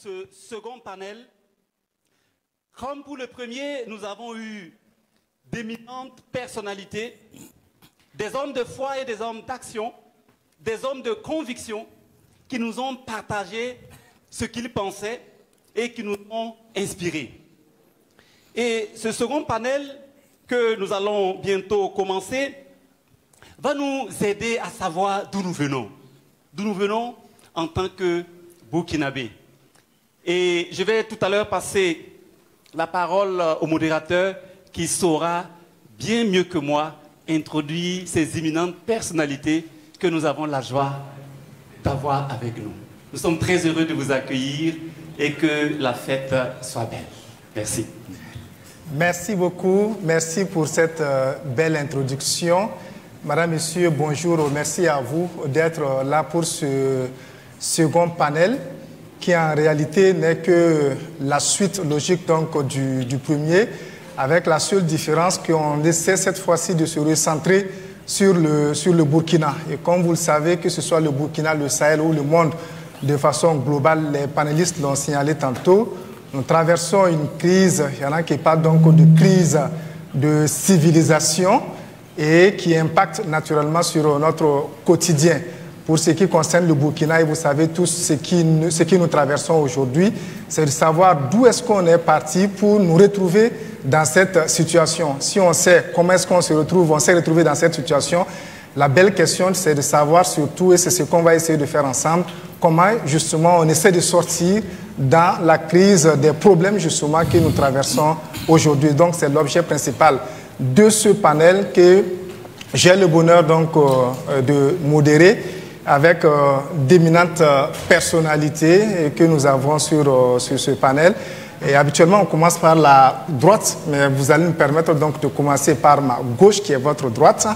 ce second panel. Comme pour le premier, nous avons eu d'éminentes personnalités, des hommes de foi et des hommes d'action, des hommes de conviction qui nous ont partagé ce qu'ils pensaient et qui nous ont inspirés. Et ce second panel que nous allons bientôt commencer va nous aider à savoir d'où nous venons. D'où nous venons en tant que Burkinabés. Et je vais tout à l'heure passer la parole au modérateur qui saura bien mieux que moi introduire ces éminentes personnalités que nous avons la joie d'avoir avec nous. Nous sommes très heureux de vous accueillir et que la fête soit belle. Merci. Merci beaucoup. Merci pour cette belle introduction. Madame, Monsieur, bonjour. Merci à vous d'être là pour ce second panel qui en réalité n'est que la suite logique donc, du premier, avec la seule différence qu'on essaie cette fois-ci de se recentrer sur le Burkina. Et comme vous le savez, que ce soit le Burkina, le Sahel ou le monde de façon globale, les panélistes l'ont signalé tantôt, nous traversons une crise, il y en a qui parlent donc de crise de civilisation et qui impacte naturellement sur notre quotidien. Pour ce qui concerne le Burkina, et vous savez tous ce qui nous traversons aujourd'hui, c'est de savoir d'où est-ce qu'on est parti pour nous retrouver dans cette situation. Si on sait comment est-ce qu'on se retrouve, on s'est retrouvé dans cette situation, la belle question c'est de savoir surtout, et c'est ce qu'on va essayer de faire ensemble, comment justement on essaie de sortir dans la crise des problèmes justement que nous traversons aujourd'hui. Donc c'est l'objet principal de ce panel que j'ai le bonheur donc de modérer avec d'éminentes personnalités que nous avons sur ce panel. Et habituellement, on commence par la droite, mais vous allez me permettre donc de commencer par ma gauche, qui est votre droite.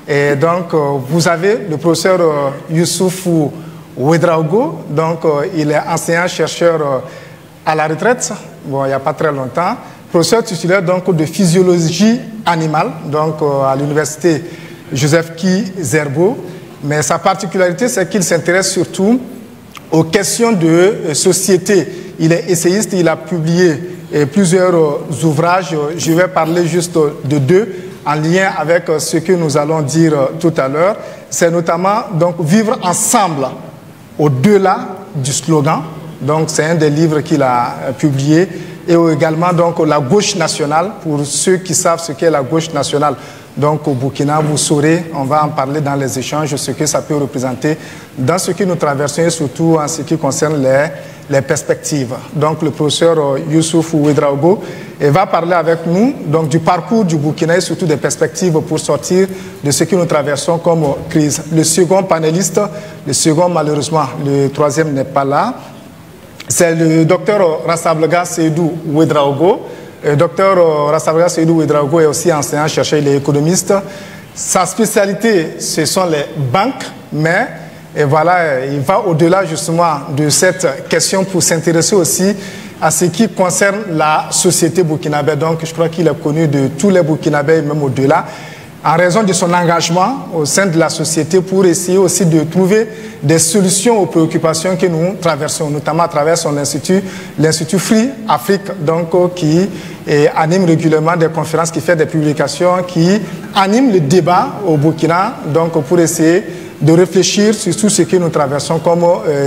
Et donc, vous avez le professeur Youssoufou Ouedraogo. Donc, il est enseignant-chercheur à la retraite, bon, il n'y a pas très longtemps. Professeur titulaire donc, de physiologie animale, donc à l'université Joseph Ki Zerbo. Mais sa particularité, c'est qu'il s'intéresse surtout aux questions de société. Il est essayiste, il a publié plusieurs ouvrages. Je vais parler juste de deux en lien avec ce que nous allons dire tout à l'heure. C'est notamment donc, vivre ensemble au-delà du slogan. Donc c'est un des livres qu'il a publié. Et également donc, la gauche nationale, pour ceux qui savent ce qu'est la gauche nationale. Donc au Burkina, vous saurez, on va en parler dans les échanges, ce que ça peut représenter dans ce que nous traversons et surtout en ce qui concerne les perspectives. Donc le professeur Youssoufou Ouedraogo va parler avec nous donc, du parcours du Burkina et surtout des perspectives pour sortir de ce que nous traversons comme crise. Le second panéliste, le second malheureusement, le troisième n'est pas là, c'est le docteur Rassablega Seydou Ouedraogo. Le docteur Rassablega Seydou Ouedraogo est aussi enseignant-chercheur, il est économiste. Sa spécialité, ce sont les banques, mais et voilà, il va au-delà justement de cette question pour s'intéresser aussi à ce qui concerne la société burkinabé. Donc je crois qu'il est connu de tous les Burkinabés, même au-delà, en raison de son engagement au sein de la société pour essayer aussi de trouver des solutions aux préoccupations que nous traversons, notamment à travers son institut, l'Institut Free Afrique, donc, qui anime régulièrement des conférences, qui fait des publications, qui anime le débat au Burkina, donc pour essayer de réfléchir sur tout ce que nous traversons comme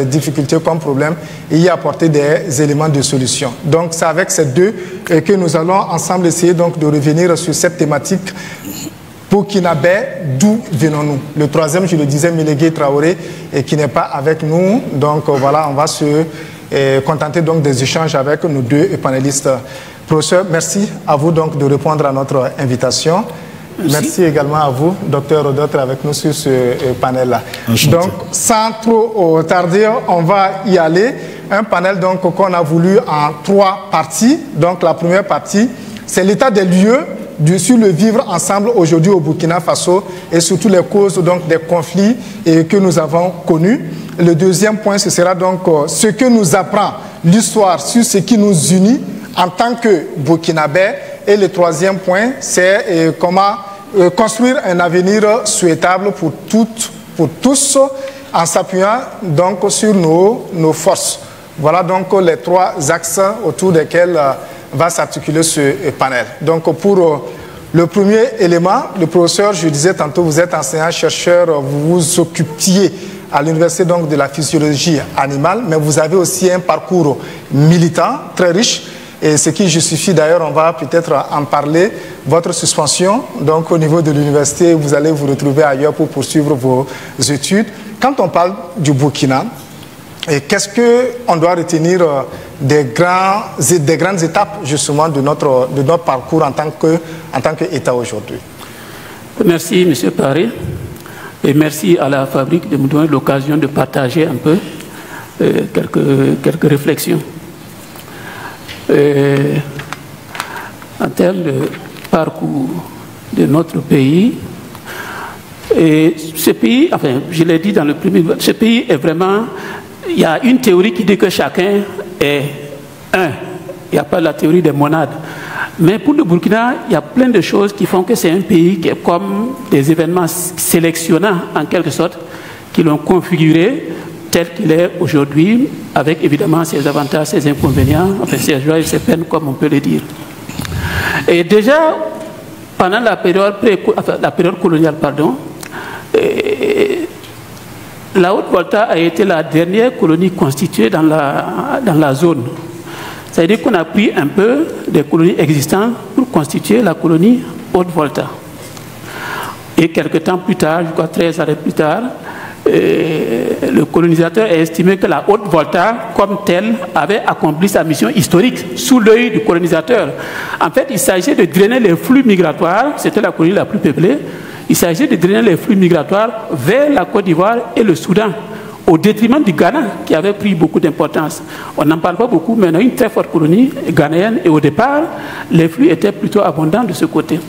difficultés, comme problème, et y apporter des éléments de solution. Donc c'est avec ces deux que nous allons ensemble essayer donc, de revenir sur cette thématique burkinabé, d'où venons-nous? Le troisième, je le disais, Milégué Traoré, qui n'est pas avec nous. Donc voilà, on va se contenter donc des échanges avec nos deux panélistes. Professeur, merci à vous donc de répondre à notre invitation. Merci également à vous, docteur, d'être avec nous sur ce panel-là. Donc, sans trop tarder, on va y aller. Un panel donc qu'on a voulu en 3 parties. Donc, la première partie, c'est l'état des lieux sur le vivre ensemble aujourd'hui au Burkina Faso et surtout les causes donc, des conflits que nous avons connus. Le deuxième point, ce sera donc ce que nous apprend l'histoire sur ce qui nous unit en tant que Burkinabés. Et le troisième point, c'est comment construire un avenir souhaitable pour toutes, pour tous, en s'appuyant donc sur nos forces. Voilà donc les 3 axes autour desquels va s'articuler ce panel. Donc pour le premier élément, le professeur, je disais tantôt, vous êtes enseignant-chercheur, vous vous occupiez à l'université donc de la physiologie animale, mais vous avez aussi un parcours militant très riche, et ce qui justifie d'ailleurs, on va peut-être en parler, votre suspension. Donc au niveau de l'université, vous allez vous retrouver ailleurs pour poursuivre vos études. Quand on parle du Burkina, qu'est-ce qu'on doit retenir des grandes étapes justement de notre parcours en tant qu'État aujourd'hui? Merci M. Paré, et merci à la Fabrique de me donner l'occasion de partager un peu quelques réflexions. En termes de parcours de notre pays, et ce pays, enfin je l'ai dit dans le premier, ce pays est vraiment, il y a une théorie qui dit que chacun est un, il n'y a pas la théorie des monades. Mais pour le Burkina, il y a plein de choses qui font que c'est un pays qui est comme des événements sélectionnants en quelque sorte, qui l'ont configuré tel qu'il est aujourd'hui, avec évidemment ses avantages, ses inconvénients, enfin ses joies et ses peines, comme on peut le dire. Et déjà, pendant la période coloniale, la Haute-Volta a été la dernière colonie constituée dans la zone. C'est-à-dire qu'on a pris un peu des colonies existantes pour constituer la colonie Haute-Volta. Et quelques temps plus tard, je crois 13 années plus tard, le colonisateur a estimé que la Haute-Volta, comme telle, avait accompli sa mission historique sous l'œil du colonisateur. En fait, il s'agissait de drainer les flux migratoires, c'était la colonie la plus peuplée, il s'agissait de drainer les flux migratoires vers la Côte d'Ivoire et le Soudan, au détriment du Ghana, qui avait pris beaucoup d'importance. On n'en parle pas beaucoup, mais on a une très forte colonie ghanéenne, et au départ, les flux étaient plutôt abondants de ce côté.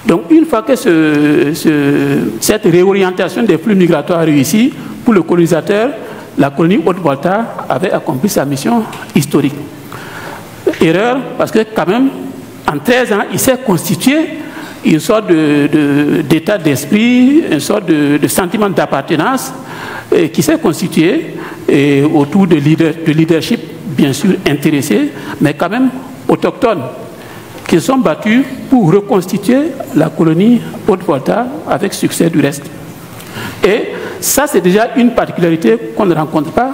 Donc, une fois que cette réorientation des flux migratoires réussit, pour le colonisateur, la colonie Haute-Volta avait accompli sa mission historique. Erreur, parce que quand même, en 13 ans, il s'est constitué une sorte d'état d'esprit, une sorte de sentiment d'appartenance qui s'est constitué autour de leadership, bien sûr intéressés, mais quand même autochtones, qui se sont battus pour reconstituer la colonie Haute-Volta avec succès du reste. Et ça, c'est déjà une particularité qu'on ne rencontre pas,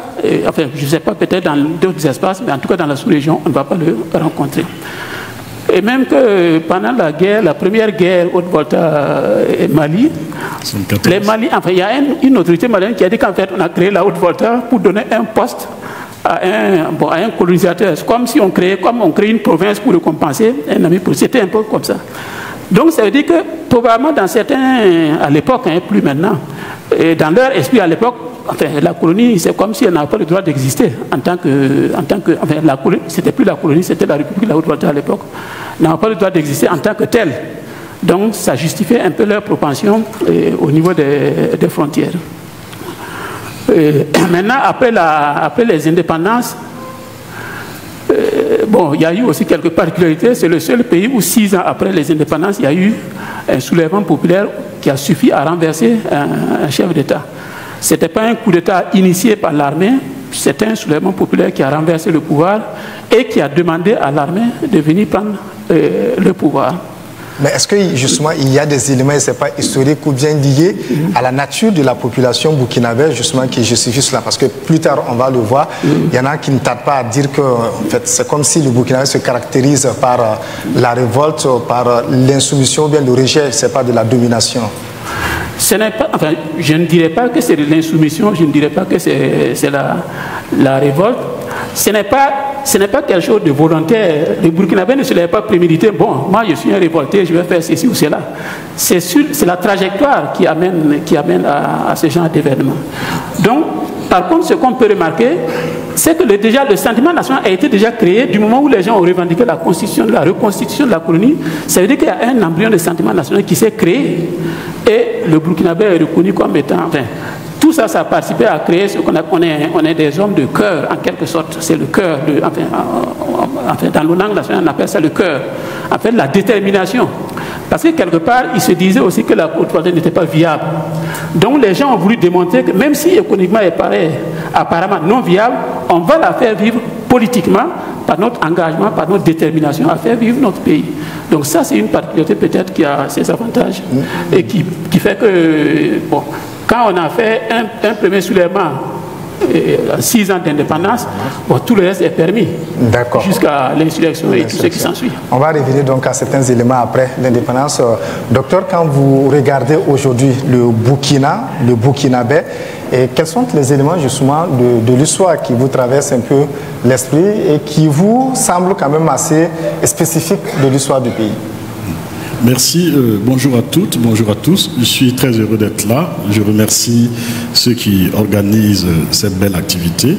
enfin, je ne sais pas, peut-être dans d'autres espaces, mais en tout cas dans la sous-région, on ne va pas le rencontrer. Et même que pendant la première guerre Haute-Volta et Mali, les Mali, enfin, il y a une autorité malienne qui a dit qu'en fait, on a créé la Haute-Volta pour donner un poste à un colonisateur. C'est comme si on crée une province pour récompenser un ami. C'était un peu comme ça. Donc ça veut dire que probablement dans certains, à l'époque, plus maintenant, et dans leur esprit à l'époque, enfin, la colonie, c'est comme si elle n'avait pas le droit d'exister en tant que enfin, la colonie, c'était plus la colonie, c'était la République de la Haute-Volta à l'époque, n'avait pas le droit d'exister en tant que telle. Donc ça justifiait un peu leur propension au niveau des frontières. Maintenant, après les indépendances, bon, il y a eu aussi quelques particularités. C'est le seul pays où 6 ans après les indépendances, il y a eu un soulèvement populaire qui a suffi à renverser un chef d'État. Ce n'était pas un coup d'État initié par l'armée, c'était un soulèvement populaire qui a renversé le pouvoir et qui a demandé à l'armée de venir prendre le pouvoir. Mais est-ce que justement il y a des éléments, je ne sais pas, historiques ou bien liés à la nature de la population burkinabé justement qui justifient cela? Parce que plus tard on va le voir, il y en a qui ne tardent pas à dire que en fait, c'est comme si le Burkinabé se caractérise par la révolte, par l'insoumission ou bien le rejet, je ne sais pas, de la domination. Ce n'est pas, enfin, je ne dirais pas que c'est de l'insoumission, je ne dirais pas que c'est la révolte. Ce n'est pas quelque chose de volontaire. Le Burkinabé ne se l'est pas prémédité. Bon, moi je suis un révolté, je vais faire ceci ou cela. C'est la trajectoire qui amène à ce genre d'événement. Donc, par contre, ce qu'on peut remarquer, c'est que déjà le sentiment national a été déjà créé du moment où les gens ont revendiqué la reconstitution de la colonie. Ça veut dire qu'il y a un embryon de sentiment national qui s'est créé et le Burkinabé est reconnu comme étant, enfin, tout ça, ça a participé à créer ce qu'on appelle, on est des hommes de cœur, en quelque sorte. C'est le cœur, enfin, dans nos langues nationales, on appelle ça le cœur. En fait, la détermination. Parce que quelque part, il se disait aussi que la Haute-Volta n'était pas viable. Donc les gens ont voulu démontrer que même si économiquement elle paraît apparemment non viable, on va la faire vivre politiquement par notre engagement, par notre détermination à faire vivre notre pays. Donc ça, c'est une particularité peut-être qui a ses avantages et qui fait que, bon, quand on a fait un premier soulèvement, 6 ans d'indépendance, bon, tout le reste est permis. D'accord. Jusqu'à l'insurrection et tout ce qui s'ensuit. On va revenir donc à certains éléments après l'indépendance. Docteur, quand vous regardez aujourd'hui le Burkina, le Burkinabé, et quels sont les éléments justement de l'histoire qui vous traversent un peu l'esprit et qui vous semblent quand même assez spécifiques de l'histoire du pays? Merci, bonjour à toutes, bonjour à tous. Je suis très heureux d'être là. Je remercie ceux qui organisent cette belle activité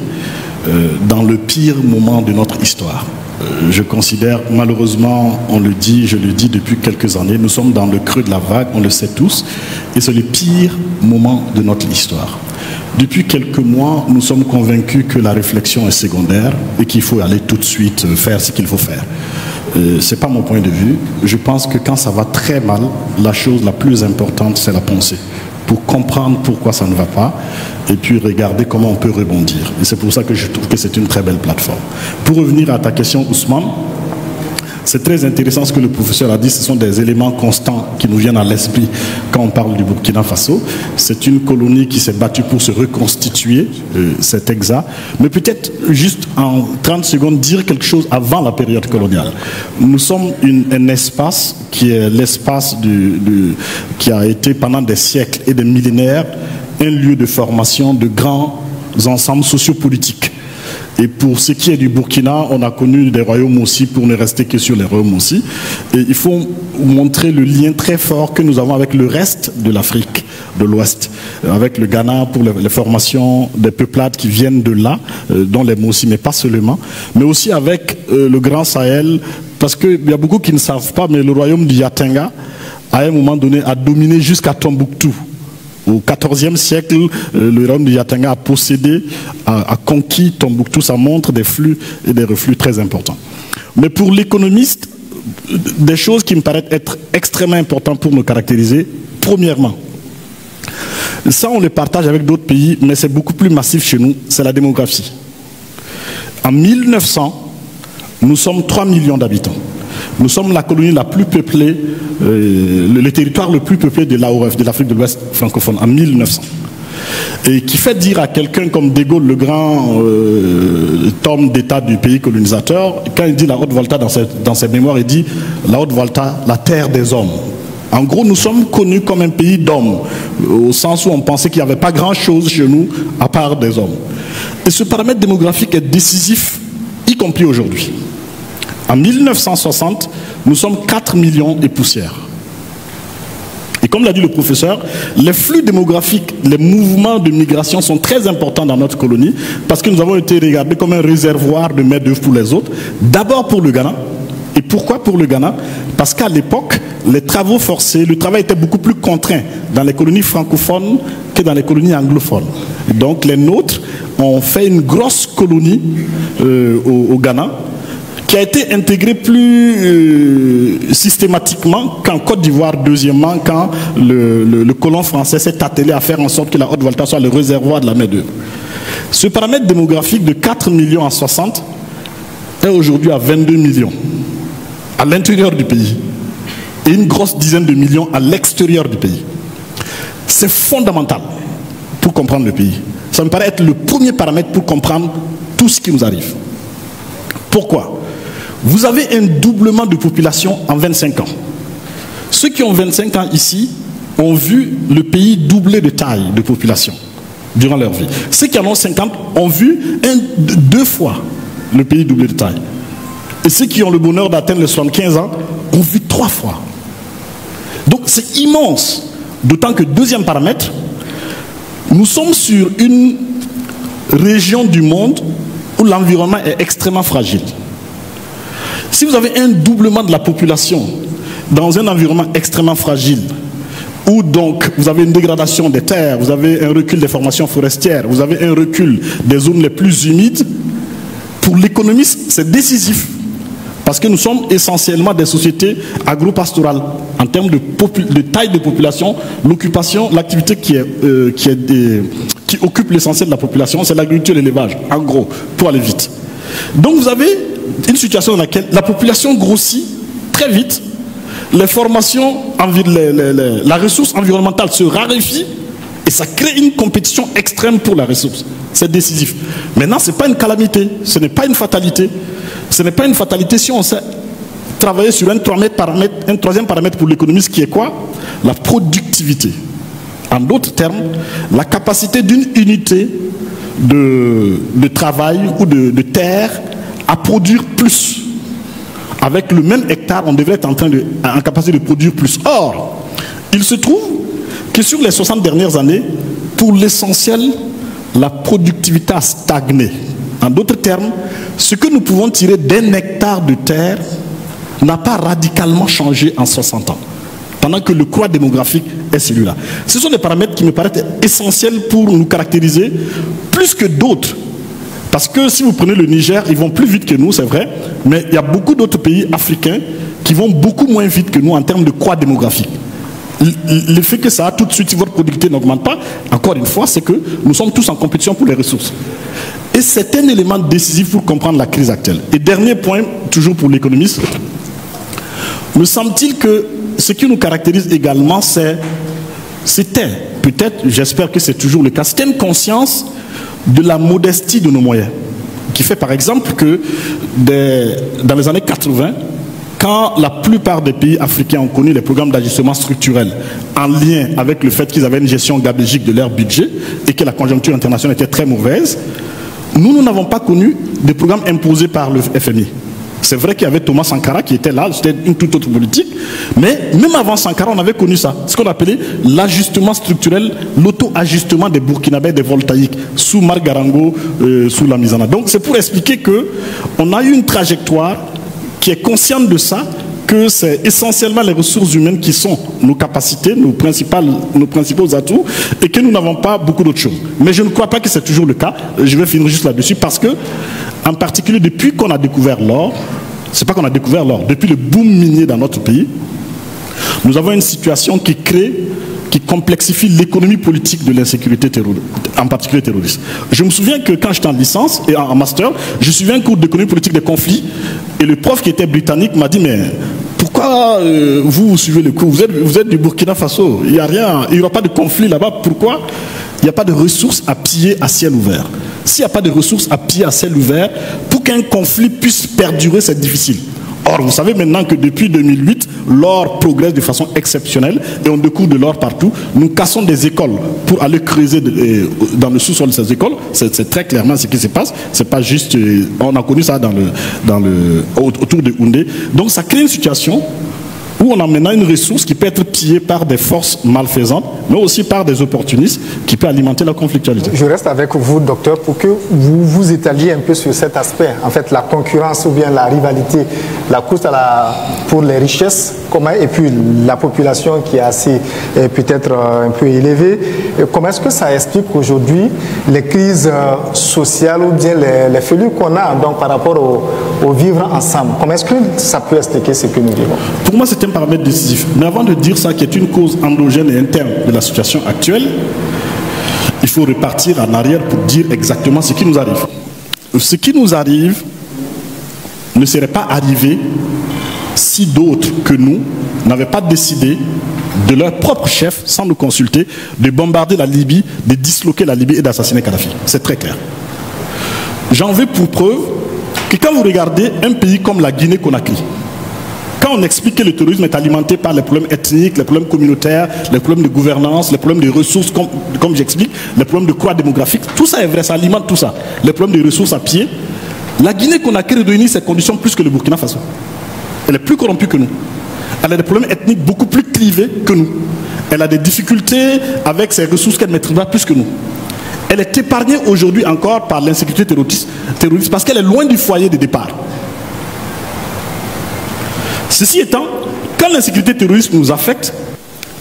dans le pire moment de notre histoire. Je considère, malheureusement, on le dit, je le dis depuis quelques années, nous sommes dans le creux de la vague, on le sait tous, et c'est le pire moment de notre histoire. Depuis quelques mois, nous sommes convaincus que la réflexion est secondaire et qu'il faut aller tout de suite faire ce qu'il faut faire. Ce n'est pas mon point de vue. Je pense que quand ça va très mal, la chose la plus importante, c'est la pensée. Pour comprendre pourquoi ça ne va pas et puis regarder comment on peut rebondir. Et c'est pour ça que je trouve que c'est une très belle plateforme. Pour revenir à ta question, Ousmane, c'est très intéressant ce que le professeur a dit. Ce sont des éléments constants qui nous viennent à l'esprit quand on parle du Burkina Faso. C'est une colonie qui s'est battue pour se reconstituer, c'est exact. Mais peut-être juste en 30 secondes dire quelque chose avant la période coloniale. Nous sommes un espace qui est l'espace qui a été pendant des siècles et des millénaires un lieu de formation de grands ensembles sociopolitiques. Et pour ce qui est du Burkina, on a connu des royaumes aussi, pour ne rester que sur les royaumes aussi. Et il faut montrer le lien très fort que nous avons avec le reste de l'Afrique de l'Ouest, avec le Ghana pour les formations des peuplades qui viennent de là, dont les Mossi, mais pas seulement, mais aussi avec le Grand Sahel, parce qu'il y a beaucoup qui ne savent pas, mais le royaume du Yatenga, à un moment donné, a dominé jusqu'à Tombouctou. Au XIVe siècle, le royaume de Yatenga a possédé, a conquis Tombouctou. Ça montre des flux et des reflux très importants. Mais pour l'économiste, des choses qui me paraissent être extrêmement importantes pour nous caractériser. Premièrement, ça on les partage avec d'autres pays, mais c'est beaucoup plus massif chez nous, c'est la démographie. En 1900, nous sommes 3 millions d'habitants. Nous sommes la colonie la plus peuplée, le territoire le plus peuplé de l'AOF, de l'Afrique de l'Ouest francophone, en 1900. Et qui fait dire à quelqu'un comme De Gaulle, le grand homme d'État du pays colonisateur, quand il dit la Haute-Volta dans ses mémoires, il dit la Haute-Volta, la terre des hommes. En gros, nous sommes connus comme un pays d'hommes, au sens où on pensait qu'il n'y avait pas grand-chose chez nous à part des hommes. Et ce paramètre démographique est décisif, y compris aujourd'hui. En 1960, nous sommes 4 millions et poussières. Et comme l'a dit le professeur, les flux démographiques, les mouvements de migration sont très importants dans notre colonie parce que nous avons été regardés comme un réservoir de main-d'œuvre pour les autres. D'abord pour le Ghana. Et pourquoi pour le Ghana? Parce qu'à l'époque, les travaux forcés, le travail était beaucoup plus contraint dans les colonies francophones que dans les colonies anglophones. Donc les nôtres ont fait une grosse colonie au Ghana, qui a été intégré plus systématiquement qu'en Côte d'Ivoire, deuxièmement, quand le colon français s'est attelé à faire en sorte que la Haute-Volta soit le réservoir de la main-d'œuvre. Ce paramètre démographique de 4 millions en 60 est aujourd'hui à 22 millions à l'intérieur du pays et une grosse dizaine de millions à l'extérieur du pays. C'est fondamental pour comprendre le pays. Ça me paraît être le premier paramètre pour comprendre tout ce qui nous arrive. Pourquoi ? Vous avez un doublement de population en 25 ans. Ceux qui ont 25 ans ici ont vu le pays doubler de taille de population durant leur vie. Ceux qui en ont 50 ont vu 2 fois le pays doubler de taille. Et ceux qui ont le bonheur d'atteindre les 75 ans ont vu 3 fois. Donc c'est immense. D'autant que, deuxième paramètre, nous sommes sur une région du monde où l'environnement est extrêmement fragile. Si vous avez un doublement de la population dans un environnement extrêmement fragile, où donc vous avez une dégradation des terres, vous avez un recul des formations forestières, vous avez un recul des zones les plus humides, pour l'économiste, c'est décisif. parce que nous sommes essentiellement des sociétés agro-pastorales. En termes de taille de population, l'occupation, l'activité qui occupe l'essentiel de la population, c'est l'agriculture et l'élevage, en gros, pour aller vite. Donc vous avez une situation dans laquelle la population grossit très vite, les formations, la ressource environnementale se raréfie et ça crée une compétition extrême pour la ressource. C'est décisif. Maintenant, ce n'est pas une calamité, ce n'est pas une fatalité. Ce n'est pas une fatalité si on sait travailler sur un troisième paramètre pour l'économiste qui est quoi? La productivité. En d'autres termes, la capacité d'une unité de travail ou de terre à produire plus. Avec le même hectare, on devrait être en capacité de produire plus. Or, il se trouve que sur les 60 dernières années, pour l'essentiel, la productivité a stagné. En d'autres termes, ce que nous pouvons tirer d'un hectare de terre n'a pas radicalement changé en 60 ans, pendant que le croît démographique est celui-là. Ce sont des paramètres qui me paraissent essentiels pour nous caractériser plus que d'autres. Parce que si vous prenez le Niger, ils vont plus vite que nous, c'est vrai, mais il y a beaucoup d'autres pays africains qui vont beaucoup moins vite que nous en termes de croît démographique. L'effet que ça a tout de suite si votre productivité n'augmente pas, encore une fois, c'est que nous sommes tous en compétition pour les ressources. Et c'est un élément décisif pour comprendre la crise actuelle. Et dernier point, toujours pour l'économiste, me semble-t-il que ce qui nous caractérise également, c'était, peut-être, j'espère que c'est toujours le cas, c'était une conscience de la modestie de nos moyens, qui fait par exemple que dans les années 80, quand la plupart des pays africains ont connu les programmes d'ajustement structurel en lien avec le fait qu'ils avaient une gestion gabégique de leur budget et que la conjoncture internationale était très mauvaise, nous n'avons pas connu des programmes imposés par le FMI. C'est vrai qu'il y avait Thomas Sankara qui était là, c'était une toute autre politique, mais même avant Sankara, on avait connu ça, ce qu'on appelait l'ajustement structurel, l'auto-ajustement des Burkinabés, des voltaïques, sous Marc Garango, sous la Misana. Donc c'est pour expliquer qu'on a eu une trajectoire qui est consciente de ça, que c'est essentiellement les ressources humaines qui sont nos capacités, nos principaux atouts, et que nous n'avons pas beaucoup d'autres choses. Mais je ne crois pas que c'est toujours le cas. Je vais finir juste là-dessus, parce que, en particulier, depuis qu'on a découvert l'or, c'est pas qu'on a découvert l'or, depuis le boom minier dans notre pays, nous avons une situation qui complexifie l'économie politique de l'insécurité terroriste, en particulier terroriste. Je me souviens que quand j'étais en licence et en master, je suivais un cours d'économie politique des conflits, et le prof qui était britannique m'a dit, mais pourquoi vous suivez le cours, vous êtes du Burkina Faso, il n'y a rien, il n'y aura pas de conflit là-bas, pourquoi il n'y a pas de ressources à piller à ciel ouvert? S'il n'y a pas de ressources à piller à ciel ouvert, pour qu'un conflit puisse perdurer, c'est difficile. Or, vous savez maintenant que depuis 2008, l'or progresse de façon exceptionnelle et on découvre de l'or partout. Nous cassons des écoles pour aller creuser dans le sous-sol de ces écoles. C'est très clairement ce qui se passe. C'est pas juste... on a connu ça autour de Houndé. Donc ça crée une situation où on a maintenant une ressource qui peut être pillée par des forces malfaisantes, mais aussi par des opportunistes qui peuvent alimenter la conflictualité. Je reste avec vous, docteur, pour que vous vous étaliez un peu sur cet aspect. En fait, la concurrence ou bien la rivalité, la course pour les richesses, et puis la population qui est assez peut-être un peu élevée. Comment est-ce que ça explique aujourd'hui les crises sociales ou bien les fêlures qu'on a donc, par rapport au vivre ensemble? Comment est-ce que ça peut expliquer ce que nous vivons? Pour moi, c'est un paramètre décisif. Mais avant de dire ça, qui est une cause endogène et interne de la situation actuelle, il faut repartir en arrière pour dire exactement ce qui nous arrive. Ce qui nous arrive ne serait pas arrivé si d'autres que nous n'avaient pas décidé de leur propre chef, sans nous consulter, de bombarder la Libye, de disloquer la Libye et d'assassiner Kadhafi. C'est très clair. J'en veux pour preuve que quand vous regardez un pays comme la Guinée-Conakry, quand on explique que le terrorisme est alimenté par les problèmes ethniques, les problèmes communautaires, les problèmes de gouvernance, les problèmes de ressources, comme j'explique, les problèmes de croix démographique, tout ça est vrai, ça alimente tout ça. Les problèmes de ressources à pied. La Guinée-Conakry réunit ces conditions plus que le Burkina Faso. Elle est plus corrompue que nous. Elle a des problèmes ethniques beaucoup plus clivés que nous. Elle a des difficultés avec ses ressources qu'elle ne maîtrise pas plus que nous. Elle est épargnée aujourd'hui encore par l'insécurité terroriste parce qu'elle est loin du foyer de départ. Ceci étant, quand l'insécurité terroriste nous affecte,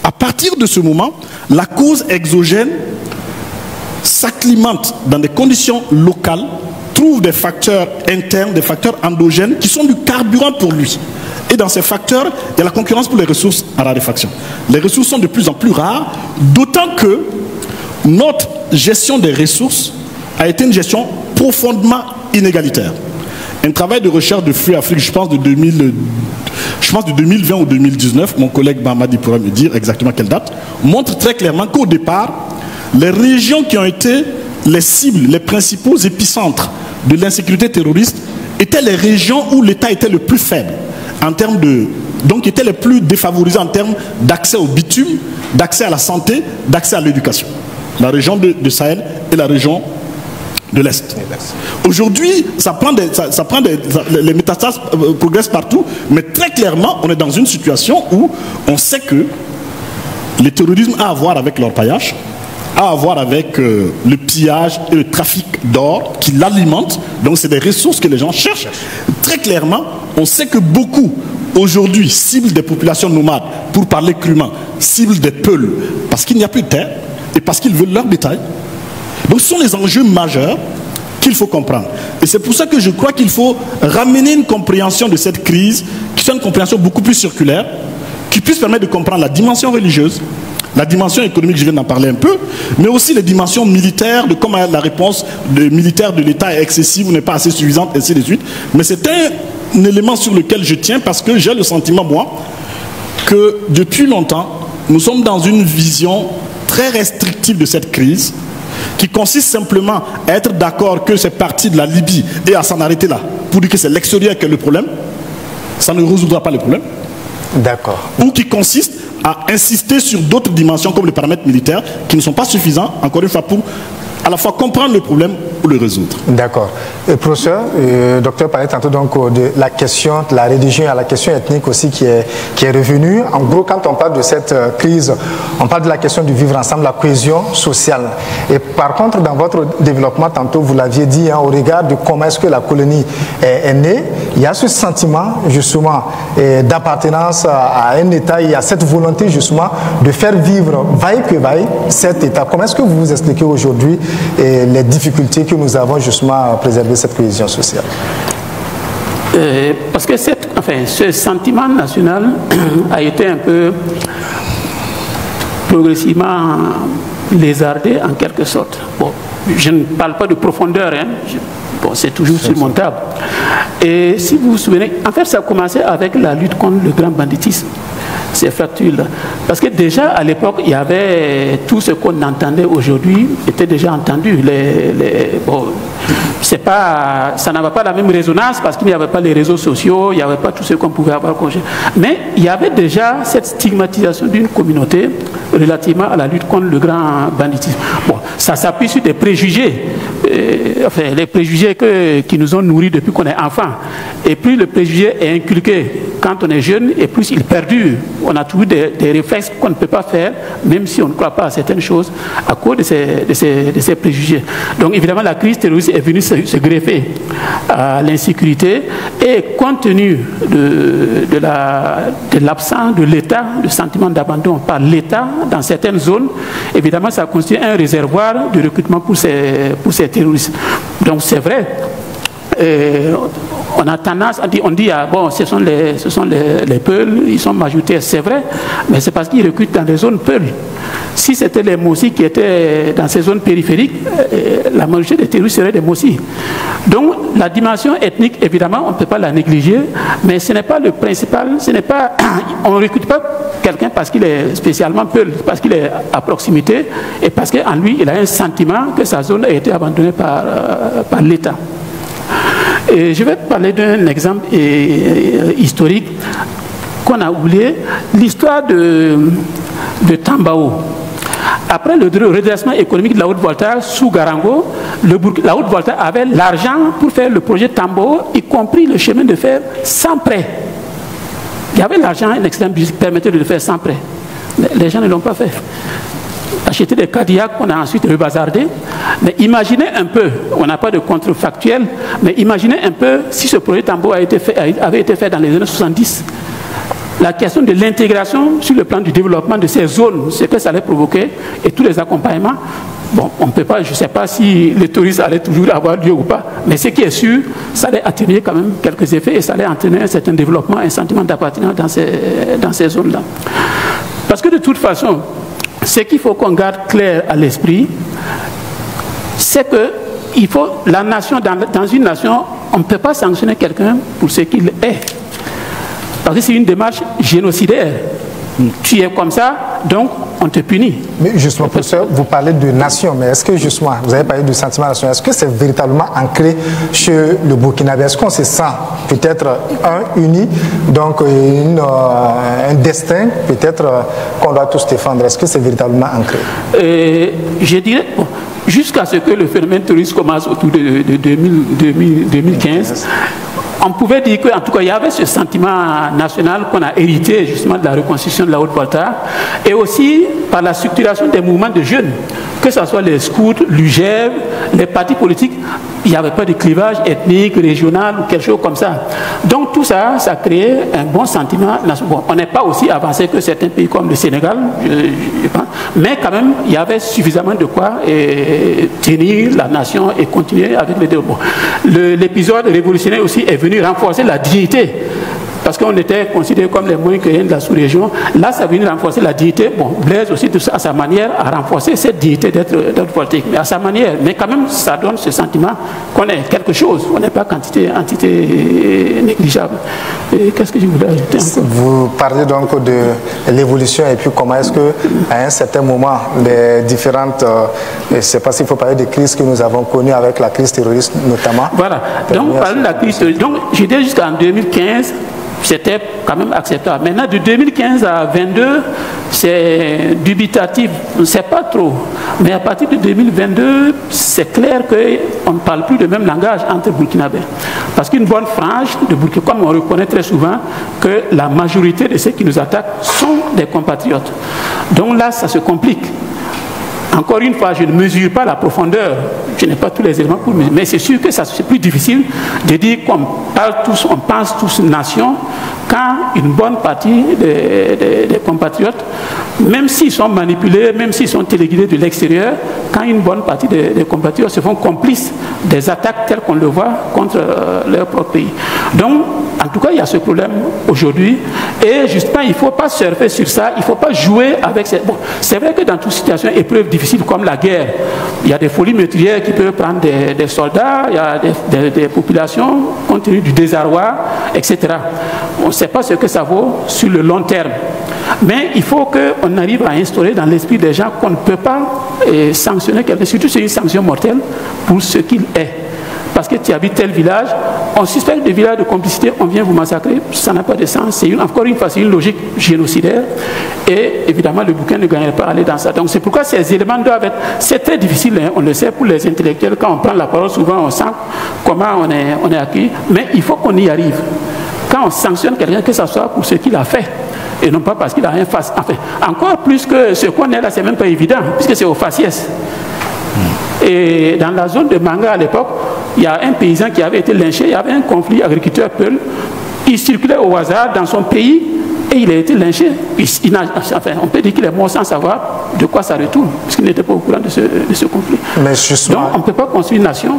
à partir de ce moment, la cause exogène s'acclimate dans des conditions locales trouve des facteurs internes, des facteurs endogènes qui sont du carburant pour lui. Et dans ces facteurs, il y a la concurrence pour les ressources en raréfaction. Les ressources sont de plus en plus rares, d'autant que notre gestion des ressources a été une gestion profondément inégalitaire. Un travail de recherche de Free Afrique, je pense de 2020 ou 2019, mon collègue Mamadi pourra me dire exactement quelle date, montre très clairement qu'au départ, les régions qui ont été les cibles, les principaux épicentres de l'insécurité terroriste étaient les régions où l'État était le plus faible, en termes de, donc étaient les plus défavorisés en termes d'accès au bitume, d'accès à la santé, d'accès à l'éducation. La région de Sahel et la région de l'Est. Aujourd'hui, les métastases progressent partout, mais très clairement, on est dans une situation où on sait que le terrorisme a à voir avec l'orpaillage, a à voir avec le pillage et le trafic d'or qui l'alimente. Donc c'est des ressources que les gens cherchent. Très clairement, on sait que beaucoup aujourd'hui ciblent des populations nomades, pour parler crûment, ciblent des peuls, parce qu'il n'y a plus de terre et parce qu'ils veulent leur bétail. Donc ce sont les enjeux majeurs qu'il faut comprendre. Et c'est pour ça que je crois qu'il faut ramener une compréhension de cette crise, qui soit une compréhension beaucoup plus circulaire, qui puisse permettre de comprendre la dimension religieuse, la dimension économique, je viens d'en parler un peu, mais aussi les dimensions militaires, de comment la réponse militaire de l'État est excessive ou n'est pas assez suffisante, et ainsi de suite. Mais c'est un élément sur lequel je tiens parce que j'ai le sentiment, moi, que depuis longtemps, nous sommes dans une vision très restrictive de cette crise, qui consiste simplement à être d'accord que c'est parti de la Libye et à s'en arrêter là, pour dire que c'est l'extérieur qui est le problème. Ça ne résoudra pas le problème. D'accord. Ou qui consiste à insister sur d'autres dimensions comme les paramètres militaires qui ne sont pas suffisants, encore une fois, pour à la fois comprendre le problème ou le résoudre. D'accord. Professeur, docteur parlait tantôt donc de la question de la religion et la question ethnique aussi qui est revenue. En gros, quand on parle de cette crise, on parle de la question du vivre ensemble, la cohésion sociale. Et par contre, dans votre développement, tantôt vous l'aviez dit, hein, au regard de comment est-ce que la colonie est née, il y a ce sentiment justement d'appartenance à un État, il y a cette volonté justement de faire vivre, vaille que vaille, cet État. Comment est-ce que vous vous expliquez aujourd'hui les difficultés que nous avons justement à préserver cette cohésion sociale? Parce que ce sentiment national a été un peu progressivement lézardé en quelque sorte. Bon, je ne parle pas de profondeur, hein. Bon, c'est toujours surmontable. Et si vous vous souvenez, en fait ça a commencé avec la lutte contre le grand banditisme. Ces fractures-là. Parce que déjà à l'époque, il y avait tout ce qu'on entendait aujourd'hui était déjà entendu. Bon, ça n'avait pas la même résonance parce qu'il n'y avait pas les réseaux sociaux, il n'y avait pas tout ce qu'on pouvait avoir. Mais il y avait déjà cette stigmatisation d'une communauté relativement à la lutte contre le grand banditisme. Bon, ça s'appuie sur des préjugés, les préjugés qui nous ont nourris depuis qu'on est enfant. Et plus le préjugé est inculqué quand on est jeune, et plus il perdure. On a toujours des réflexes qu'on ne peut pas faire, même si on ne croit pas à certaines choses, à cause de ces préjugés. Donc évidemment, la crise terroriste est venue se greffer à l'insécurité, et compte tenu de l'absence de l'État, du sentiment d'abandon par l'État dans certaines zones, évidemment, ça constitue un réservoir de recrutement pour ces terroristes. Donc c'est vrai. On a tendance à dire, bon, ce sont les Peuls, ils sont majoritaires, c'est vrai, mais c'est parce qu'ils recrutent dans les zones Peuls. Si c'était les Mossis qui étaient dans ces zones périphériques, la majorité des terroristes seraient des Mossis. Donc la dimension ethnique, évidemment, on ne peut pas la négliger, mais ce n'est pas le principal, on ne recrute pas quelqu'un parce qu'il est spécialement Peul, parce qu'il est à proximité et parce qu'en lui, il a un sentiment que sa zone a été abandonnée par l'État. Et je vais parler d'un exemple historique qu'on a oublié, l'histoire de Tambao. Après le redressement économique de la Haute-Volta sous Garango, la Haute-Volta avait l'argent pour faire le projet Tambao, y compris le chemin de fer sans prêt. Il y avait l'argent et l'extrême qui permettait de le faire sans prêt. Mais les gens ne l'ont pas fait. Acheter des Cadillacs qu'on a ensuite rebazardés. Mais imaginez un peu, on n'a pas de contrefactuel, mais imaginez un peu si ce projet Tambao avait été fait dans les années 70. La question de l'intégration sur le plan du développement de ces zones, ce que ça allait provoquer, et tous les accompagnements, Bon, on ne peut pas, je ne sais pas si les touristes allaient toujours avoir lieu ou pas, mais ce qui est sûr, ça allait atténuer quand même quelques effets et ça allait entraîner un certain développement, un sentiment d'appartenance dans ces zones-là. Parce que de toute façon, ce qu'il faut qu'on garde clair à l'esprit, c'est que il faut, la nation, dans une nation, on ne peut pas sanctionner quelqu'un pour ce qu'il est. Parce que c'est une démarche génocidaire. Tu es comme ça, donc on te punit. Mais justement, professeur, vous parlez de nation, mais est-ce que justement, vous avez parlé du sentiment national, est-ce que c'est véritablement ancré chez le Burkinabé? Est-ce qu'on se sent peut-être uni, donc un destin peut-être qu'on doit tous défendre? Est-ce que c'est véritablement ancré? Je dirais, bon, jusqu'à ce que le phénomène terroriste commence autour de 2015, on pouvait dire qu'en tout cas, il y avait ce sentiment national qu'on a hérité justement de la reconstruction de la Haute-Volta et aussi par la structuration des mouvements de jeunes, que ce soit les scouts, l'UGEV, les partis politiques, il n'y avait pas de clivage ethnique, régional ou quelque chose comme ça. Donc tout ça, ça créait un bon sentiment. Bon, on n'est pas aussi avancé que certains pays comme le Sénégal, je pense, mais quand même, il y avait suffisamment de quoi tenir la nation et continuer avec le développement. L'épisode révolutionnaire aussi est venu renforcer la dignité, parce qu'on était considérés comme les moins que rien de la sous-région. Là, ça vient renforcer la dignité. Bon, Blaise aussi, à sa manière, a renforcé cette dignité d'être politique, mais à sa manière. Mais quand même, ça donne ce sentiment qu'on est quelque chose, on n'est pas entité négligeable. Qu'est-ce que je voudrais ajouter encore? Vous parlez donc de l'évolution et puis comment est-ce qu'à un certain moment, les différentes, je ne sais pas s'il faut parler des crises que nous avons connues avec la crise terroriste notamment. Voilà, donc parler de la crise terroriste, donc je dis jusqu'en 2015, c'était quand même acceptable. Maintenant, de 2015 à 2022, c'est dubitatif, on ne sait pas trop. Mais à partir de 2022, c'est clair qu'on ne parle plus le même langage entre Burkinabés. Parce qu'une bonne frange de Burkina, comme on reconnaît très souvent, que la majorité de ceux qui nous attaquent sont des compatriotes. Donc là, ça se complique. Encore une fois, je ne mesure pas la profondeur, je n'ai pas tous les éléments pour mesurer, mais c'est sûr que c'est plus difficile de dire qu'on parle tous, on pense tous nation, quand une bonne partie des compatriotes, même s'ils sont manipulés, même s'ils sont téléguidés de l'extérieur, quand une bonne partie des compatriotes se font complices des attaques telles qu'on le voit contre leur propre pays. Donc, en tout cas, il y a ce problème aujourd'hui. Et justement, il ne faut pas surfer sur ça, il ne faut pas jouer avec ces... Bon, c'est vrai que dans toute situation, épreuve difficile comme la guerre, il y a des folies meurtrières qui peuvent prendre des soldats, il y a des populations compte tenu du désarroi, etc. On ne sait pas ce que ça vaut sur le long terme. Mais il faut qu'on arrive à instaurer dans l'esprit des gens qu'on ne peut pas sanctionner quelqu'un, surtout c'est une sanction mortelle pour ce qu'il est. Parce que tu habites tel village, on suspecte des villages de complicité, on vient vous massacrer, ça n'a pas de sens. C'est encore une fois, c'est une logique génocidaire. Et évidemment, le bouquin ne gagnerait pas à aller dans ça. Donc c'est pourquoi ces éléments doivent être... C'est très difficile, hein, on le sait, pour les intellectuels. Quand on prend la parole, souvent on sent comment on est acquis. Mais il faut qu'on y arrive. Quand on sanctionne quelqu'un, que ce soit pour ce qu'il a fait, et non pas parce qu'il a rien fait. Enfin, encore plus que ce qu'on est là, c'est même pas évident, puisque c'est au faciès. Et dans la zone de Manga à l'époque, il y a un paysan qui avait été lynché, il y avait un conflit agriculteur-peul, il circulait au hasard dans son pays et il a été lynché. Enfin, on peut dire qu'il est mort sans savoir de quoi ça retourne, puisqu'il n'était pas au courant de ce conflit. Mais justement, donc on ne peut pas construire une nation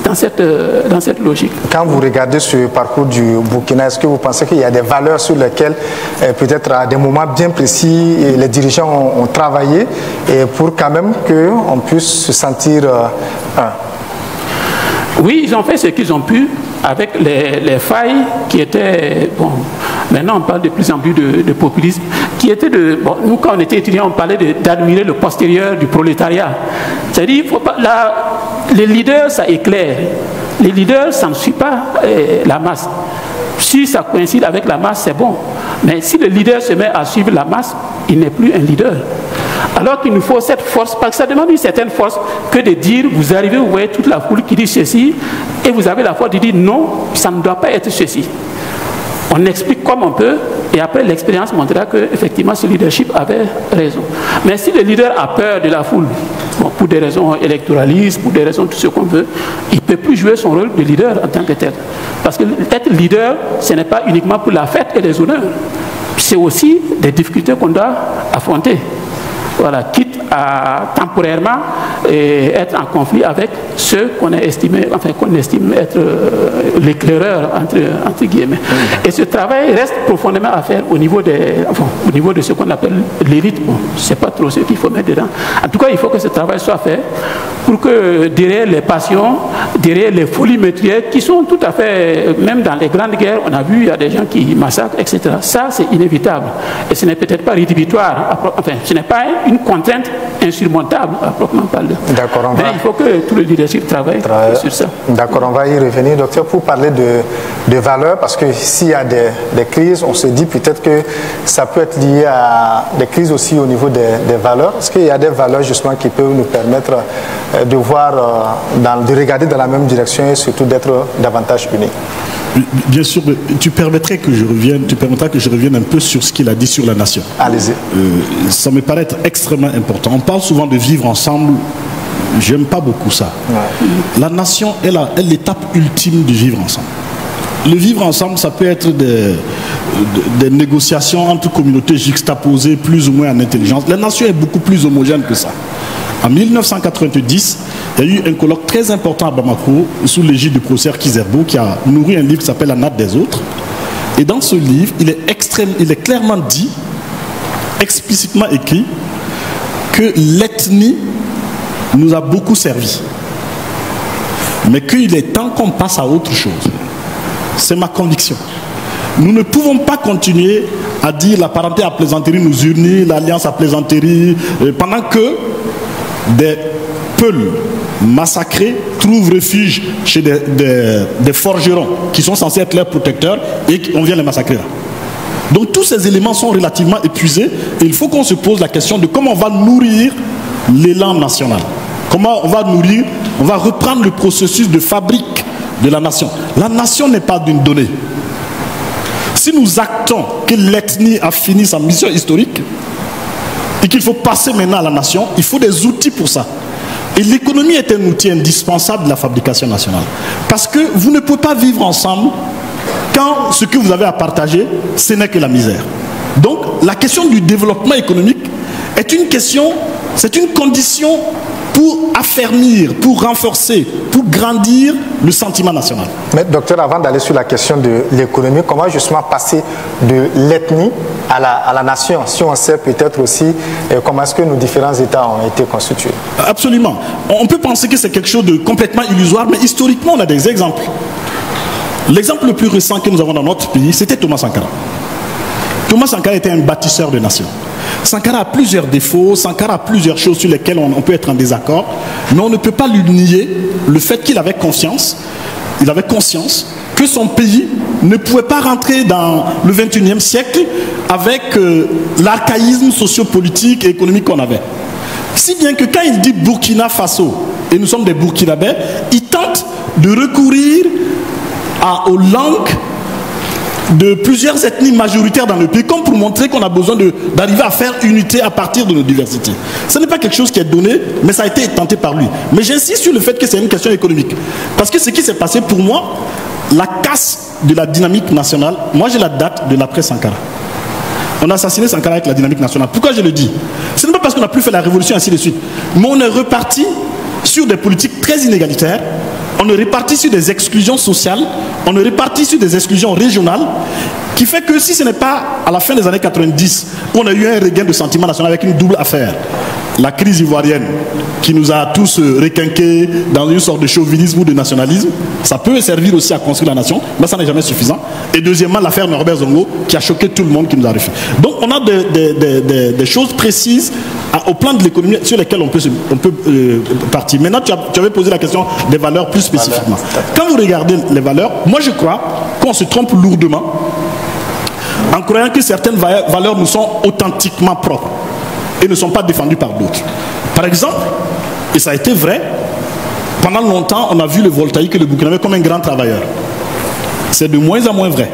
dans cette logique. Quand vous regardez ce parcours du Burkina, est-ce que vous pensez qu'il y a des valeurs sur lesquelles peut-être à des moments bien précis les dirigeants ont travaillé et pour quand même qu'on puisse se sentir Oui, ils ont fait ce qu'ils ont pu avec les failles qui étaient... Bon, maintenant, on parle de plus en plus de populisme, qui était de... Bon, nous, quand on était étudiants, on parlait d'admirer le postérieur du prolétariat. C'est-à-dire, les leaders, ça éclaire. Les leaders, ça ne suit pas la masse. Si ça coïncide avec la masse, c'est bon. Mais si le leader se met à suivre la masse, il n'est plus un leader. Alors qu'il nous faut cette force, parce que ça demande une certaine force que de dire, vous arrivez, vous voyez toute la foule qui dit ceci, et vous avez la force de dire non, ça ne doit pas être ceci. On explique comme on peut, et après l'expérience montrera qu'effectivement ce leadership avait raison. Mais si le leader a peur de la foule, bon, pour des raisons électoralistes, pour des raisons tout ce qu'on veut, il ne peut plus jouer son rôle de leader en tant que tel. Parce que être leader, ce n'est pas uniquement pour la fête et les honneurs. C'est aussi des difficultés qu'on doit affronter. voilà, quitte à temporairement être en conflit avec ceux qu'on a estimé, enfin qu'on estime être l'éclaireur entre guillemets. Et ce travail reste profondément à faire au niveau de ce qu'on appelle l'élite. Bon, je ne sais pas trop ce qu'il faut mettre dedans. En tout cas, il faut que ce travail soit fait pour que derrière les passions, derrière les folies meurtrières qui sont tout à fait, même dans les grandes guerres, on a vu, il y a des gens qui massacrent, etc. Ça, c'est inévitable. Et ce n'est peut-être pas rédhibitoire, enfin, ce n'est pas une contrainte insurmontable à proprement parler. D'accord, mais il faut que tout le leadership travaille sur ça. D'accord, on va y revenir, docteur, pour parler de valeurs, parce que s'il y a des crises, on se dit peut-être que ça peut être lié à des crises aussi au niveau des valeurs. Est-ce qu'il y a des valeurs justement qui peuvent nous permettre de voir, de regarder dans la même direction et surtout d'être davantage unis? Bien sûr, tu permettras que je revienne un peu sur ce qu'il a dit sur la nation. Allez-y. Ça me paraît être extrêmement important. On parle souvent de vivre ensemble. J'aime pas beaucoup ça. Ouais. La nation est l'étape ultime du vivre ensemble. Le vivre ensemble, ça peut être des négociations entre communautés juxtaposées plus ou moins en intelligence. La nation est beaucoup plus homogène que ça. En 1990, il y a eu un colloque très important à Bamako sous l'égide du professeur Kizerbo qui a nourri un livre qui s'appelle La natte des autres. Et dans ce livre, il est clairement dit, explicitement écrit, que l'ethnie nous a beaucoup servi. Mais qu'il est temps qu'on passe à autre chose. C'est ma conviction. Nous ne pouvons pas continuer à dire la parenté à plaisanterie nous unit, l'alliance à plaisanterie, pendant que des peuls massacrés trouvent refuge chez des forgerons qui sont censés être leurs protecteurs et on vient les massacrer là. Donc tous ces éléments sont relativement épuisés et il faut qu'on se pose la question de comment on va nourrir l'élan national. Comment on va reprendre le processus de fabrique de la nation. La nation n'est pas d'une donnée. Si nous actons que l'ethnie a fini sa mission historique et qu'il faut passer maintenant à la nation, il faut des outils pour ça. Et l'économie est un outil indispensable de la fabrication nationale. Parce que vous ne pouvez pas vivre ensemble quand ce que vous avez à partager, ce n'est que la misère. Donc la question du développement économique est une question, c'est une condition pour affermir, pour renforcer, pour grandir le sentiment national. Mais docteur, avant d'aller sur la question de l'économie, comment justement passer de l'ethnie à la nation, si on sait peut-être aussi comment est-ce que nos différents États ont été constitués? Absolument. On peut penser que c'est quelque chose de complètement illusoire, mais historiquement on a des exemples. L'exemple le plus récent que nous avons dans notre pays, c'était Thomas Sankara. Thomas Sankara était un bâtisseur de nations. Sankara a plusieurs défauts, Sankara a plusieurs choses sur lesquelles on peut être en désaccord, mais on ne peut pas lui nier le fait qu'il avait conscience que son pays ne pouvait pas rentrer dans le 21e siècle avec l'archaïsme sociopolitique et économique qu'on avait. Si bien que quand il dit Burkina Faso, et nous sommes des Burkinabés, il tente de recourir aux langues de plusieurs ethnies majoritaires dans le pays, comme pour montrer qu'on a besoin d'arriver à faire unité à partir de nos diversités. Ce n'est pas quelque chose qui est donné, mais ça a été tenté par lui. Mais j'insiste sur le fait que c'est une question économique. Parce que ce qui s'est passé pour moi, la casse de la dynamique nationale, moi j'ai la date de l'après Sankara. On a assassiné Sankara avec la dynamique nationale. Pourquoi je le dis? Ce n'est pas parce qu'on n'a plus fait la révolution ainsi de suite. Mais on est reparti sur des politiques très inégalitaires. On est reparti sur des exclusions sociales, on est reparti sur des exclusions régionales, qui fait que si ce n'est pas à la fin des années 90 où on a eu un regain de sentiment national avec une double affaire, la crise ivoirienne qui nous a tous requinqués dans une sorte de chauvinisme ou de nationalisme, ça peut servir aussi à construire la nation, mais ça n'est jamais suffisant. Et deuxièmement, l'affaire Norbert Zongo qui a choqué tout le monde, qui nous a refait. Donc on a des choses précises au plan de l'économie sur lesquelles on peut partir. Maintenant, tu avais posé la question des valeurs plus spécifiquement. Quand vous regardez les valeurs, moi je crois qu'on se trompe lourdement en croyant que certaines valeurs nous sont authentiquement propres et ne sont pas défendues par d'autres. Par exemple, et ça a été vrai, pendant longtemps, on a vu le Voltaïque et le Burkinabé comme un grand travailleur. C'est de moins en moins vrai.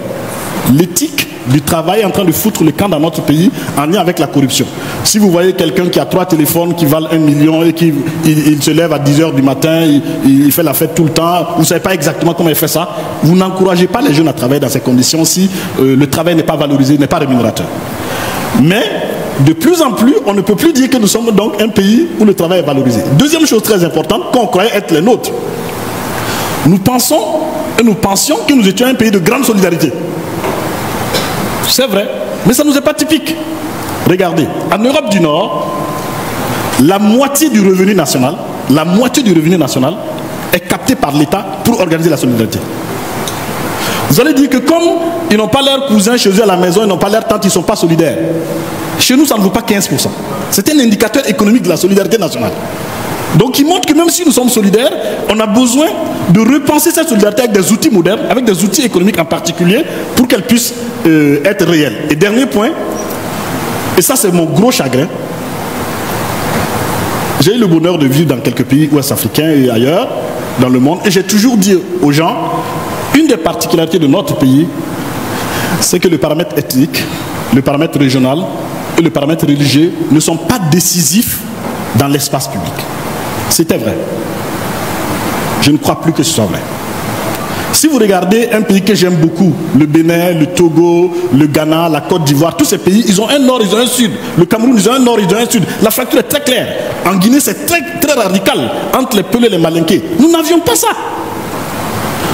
L'éthique du travail est en train de foutre le camp dans notre pays en lien avec la corruption. Si vous voyez quelqu'un qui a 3 téléphones qui valent 1 million et qui il se lève à 10 h du matin, il fait la fête tout le temps, vous ne savez pas exactement comment il fait ça, vous n'encouragez pas les jeunes à travailler dans ces conditions si le travail n'est pas valorisé, n'est pas rémunérateur. Mais de plus en plus, on ne peut plus dire que nous sommes donc un pays où le travail est valorisé. Deuxième chose très importante, qu'on croyait être les nôtres. Nous pensons et nous pensions que nous étions un pays de grande solidarité. C'est vrai, mais ça ne nous est pas typique. Regardez, en Europe du Nord, la moitié du revenu national est captée par l'État pour organiser la solidarité. Vous allez dire que comme ils n'ont pas leurs cousins chez eux à la maison, ils n'ont pas leurs tantes, ils ne sont pas solidaires. Chez nous, ça ne vaut pas 15%. C'est un indicateur économique de la solidarité nationale. Donc il montre que même si nous sommes solidaires, on a besoin de repenser cette solidarité avec des outils modernes, avec des outils économiques en particulier, pour qu'elle puisse être réelle. Et dernier point, et ça c'est mon gros chagrin, j'ai eu le bonheur de vivre dans quelques pays ouest-africains et ailleurs dans le monde, et j'ai toujours dit aux gens, une des particularités de notre pays, c'est que le paramètre ethnique, le paramètre régional et le paramètre religieux ne sont pas décisifs dans l'espace public. C'était vrai. Je ne crois plus que ce soit vrai. Si vous regardez un pays que j'aime beaucoup, le Bénin, le Togo, le Ghana, la Côte d'Ivoire, tous ces pays, ils ont un nord, ils ont un sud. Le Cameroun, ils ont un nord, ils ont un sud. La fracture est très claire. En Guinée, c'est très, très radical entre les Pelés et les Malinqués. Nous n'avions pas ça.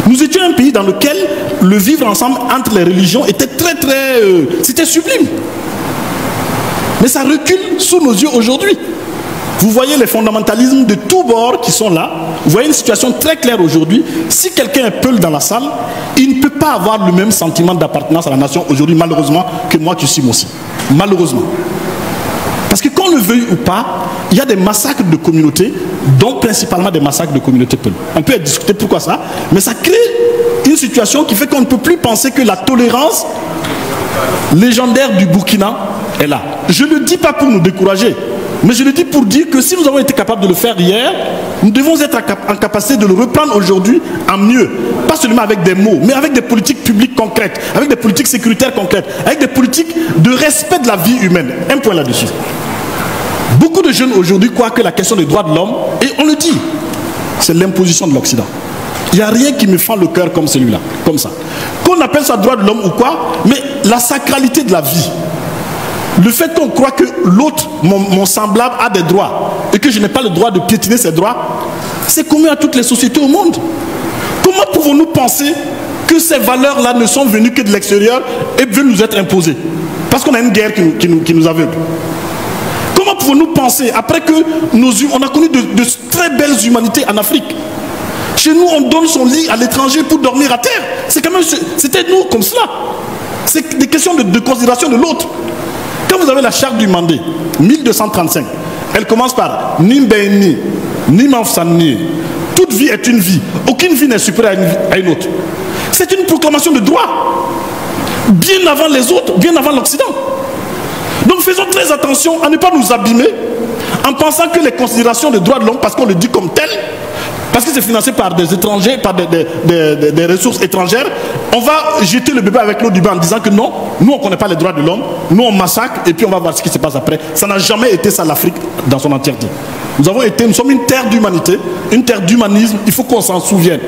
Nous étions un pays dans lequel le vivre ensemble entre les religions était très, très... c'était sublime. Mais ça recule sous nos yeux aujourd'hui. Vous voyez les fondamentalismes de tous bords qui sont là. Vous voyez une situation très claire aujourd'hui. Si quelqu'un est Peul dans la salle, il ne peut pas avoir le même sentiment d'appartenance à la nation aujourd'hui, malheureusement, que moi qui suis aussi. Malheureusement. Parce que qu'on le veuille ou pas, il y a des massacres de communautés, dont principalement des massacres de communautés Peul. On peut discuter pourquoi ça, mais ça crée une situation qui fait qu'on ne peut plus penser que la tolérance légendaire du Burkina est là. Je ne le dis pas pour nous décourager, mais je le dis pour dire que si nous avons été capables de le faire hier, nous devons être en capacité de le reprendre aujourd'hui en mieux. Pas seulement avec des mots, mais avec des politiques publiques concrètes, avec des politiques sécuritaires concrètes, avec des politiques de respect de la vie humaine. Un point là-dessus. Beaucoup de jeunes aujourd'hui croient que la question des droits de l'homme, et on le dit, c'est l'imposition de l'Occident. Il n'y a rien qui me fend le cœur comme celui-là, comme ça. Qu'on appelle ça droit de l'homme ou quoi, mais la sacralité de la vie. Le fait qu'on croit que l'autre, mon semblable, a des droits et que je n'ai pas le droit de piétiner ses droits, c'est commun à toutes les sociétés au monde. Comment pouvons-nous penser que ces valeurs-là ne sont venues que de l'extérieur et veulent nous être imposées? Parce qu'on a une guerre qui nous aveugle. Comment pouvons-nous penser, après que on a connu de très belles humanités en Afrique? Chez nous, on donne son lit à l'étranger pour dormir à terre. C'est quand même, c'était nous comme cela. C'est des questions de considération de l'autre. Quand vous avez la charte du Mandé, 1235, elle commence par Nimbeini, Nimafsani. Toute vie est une vie. Aucune vie n'est supérieure à une autre. C'est une proclamation de droit. Bien avant les autres, bien avant l'Occident. Donc faisons très attention à ne pas nous abîmer en pensant que les considérations de droits de l'homme, parce qu'on le dit comme tel, parce que c'est financé par des étrangers, par des ressources étrangères, on va jeter le bébé avec l'eau du bain en disant que non, nous on ne connaît pas les droits de l'homme, nous on massacre et puis on va voir ce qui se passe après. Ça n'a jamais été ça l'Afrique dans son entièreté. Nous sommes une terre d'humanité, une terre d'humanisme, il faut qu'on s'en souvienne.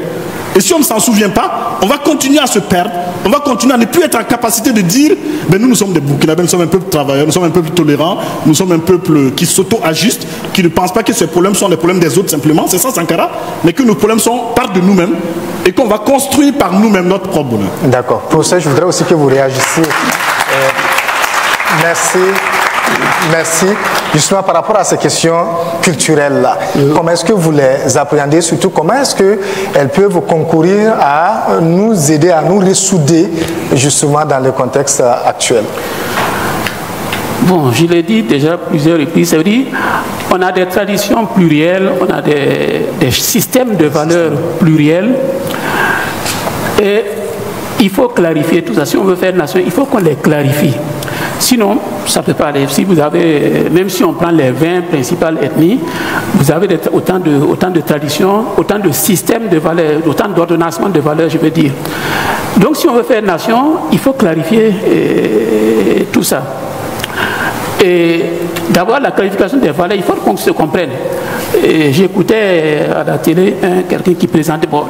Et si on ne s'en souvient pas, on va continuer à se perdre, on va continuer à ne plus être en capacité de dire ben nous sommes des Burkinabés, nous sommes un peuple travailleur, nous sommes un peuple tolérant, nous sommes un peuple qui s'auto-ajuste, qui ne pense pas que ces problèmes sont les problèmes des autres simplement, c'est ça Sankara, mais que nos problèmes partent de nous-mêmes et qu'on va construire par nous-mêmes notre propre bonheur. D'accord. Professeur, je voudrais aussi que vous réagissiez. Merci. Merci. Justement, par rapport à ces questions culturelles-là, comment est-ce que vous les appréhendez? Surtout, comment est-ce qu'elles peuvent concourir à nous aider, à nous ressouder, justement, dans le contexte actuel? Bon, je l'ai dit déjà plusieurs reprises, ça veut dire on a des traditions plurielles, on a des systèmes de valeurs pluriels, et il faut clarifier tout ça. Si on veut faire une nation, il faut qu'on les clarifie. Sinon, ça ne peut pas aller. Si vous avez, même si on prend les 20 principales ethnies, vous avez autant de traditions, autant de systèmes de valeurs, autant d'ordonnancements de valeurs, je veux dire. Donc, si on veut faire une nation, il faut clarifier tout ça. Et d'avoir la clarification des valeurs, il faut qu'on se comprenne. J'écoutais à la télé quelqu'un qui présentait, bon,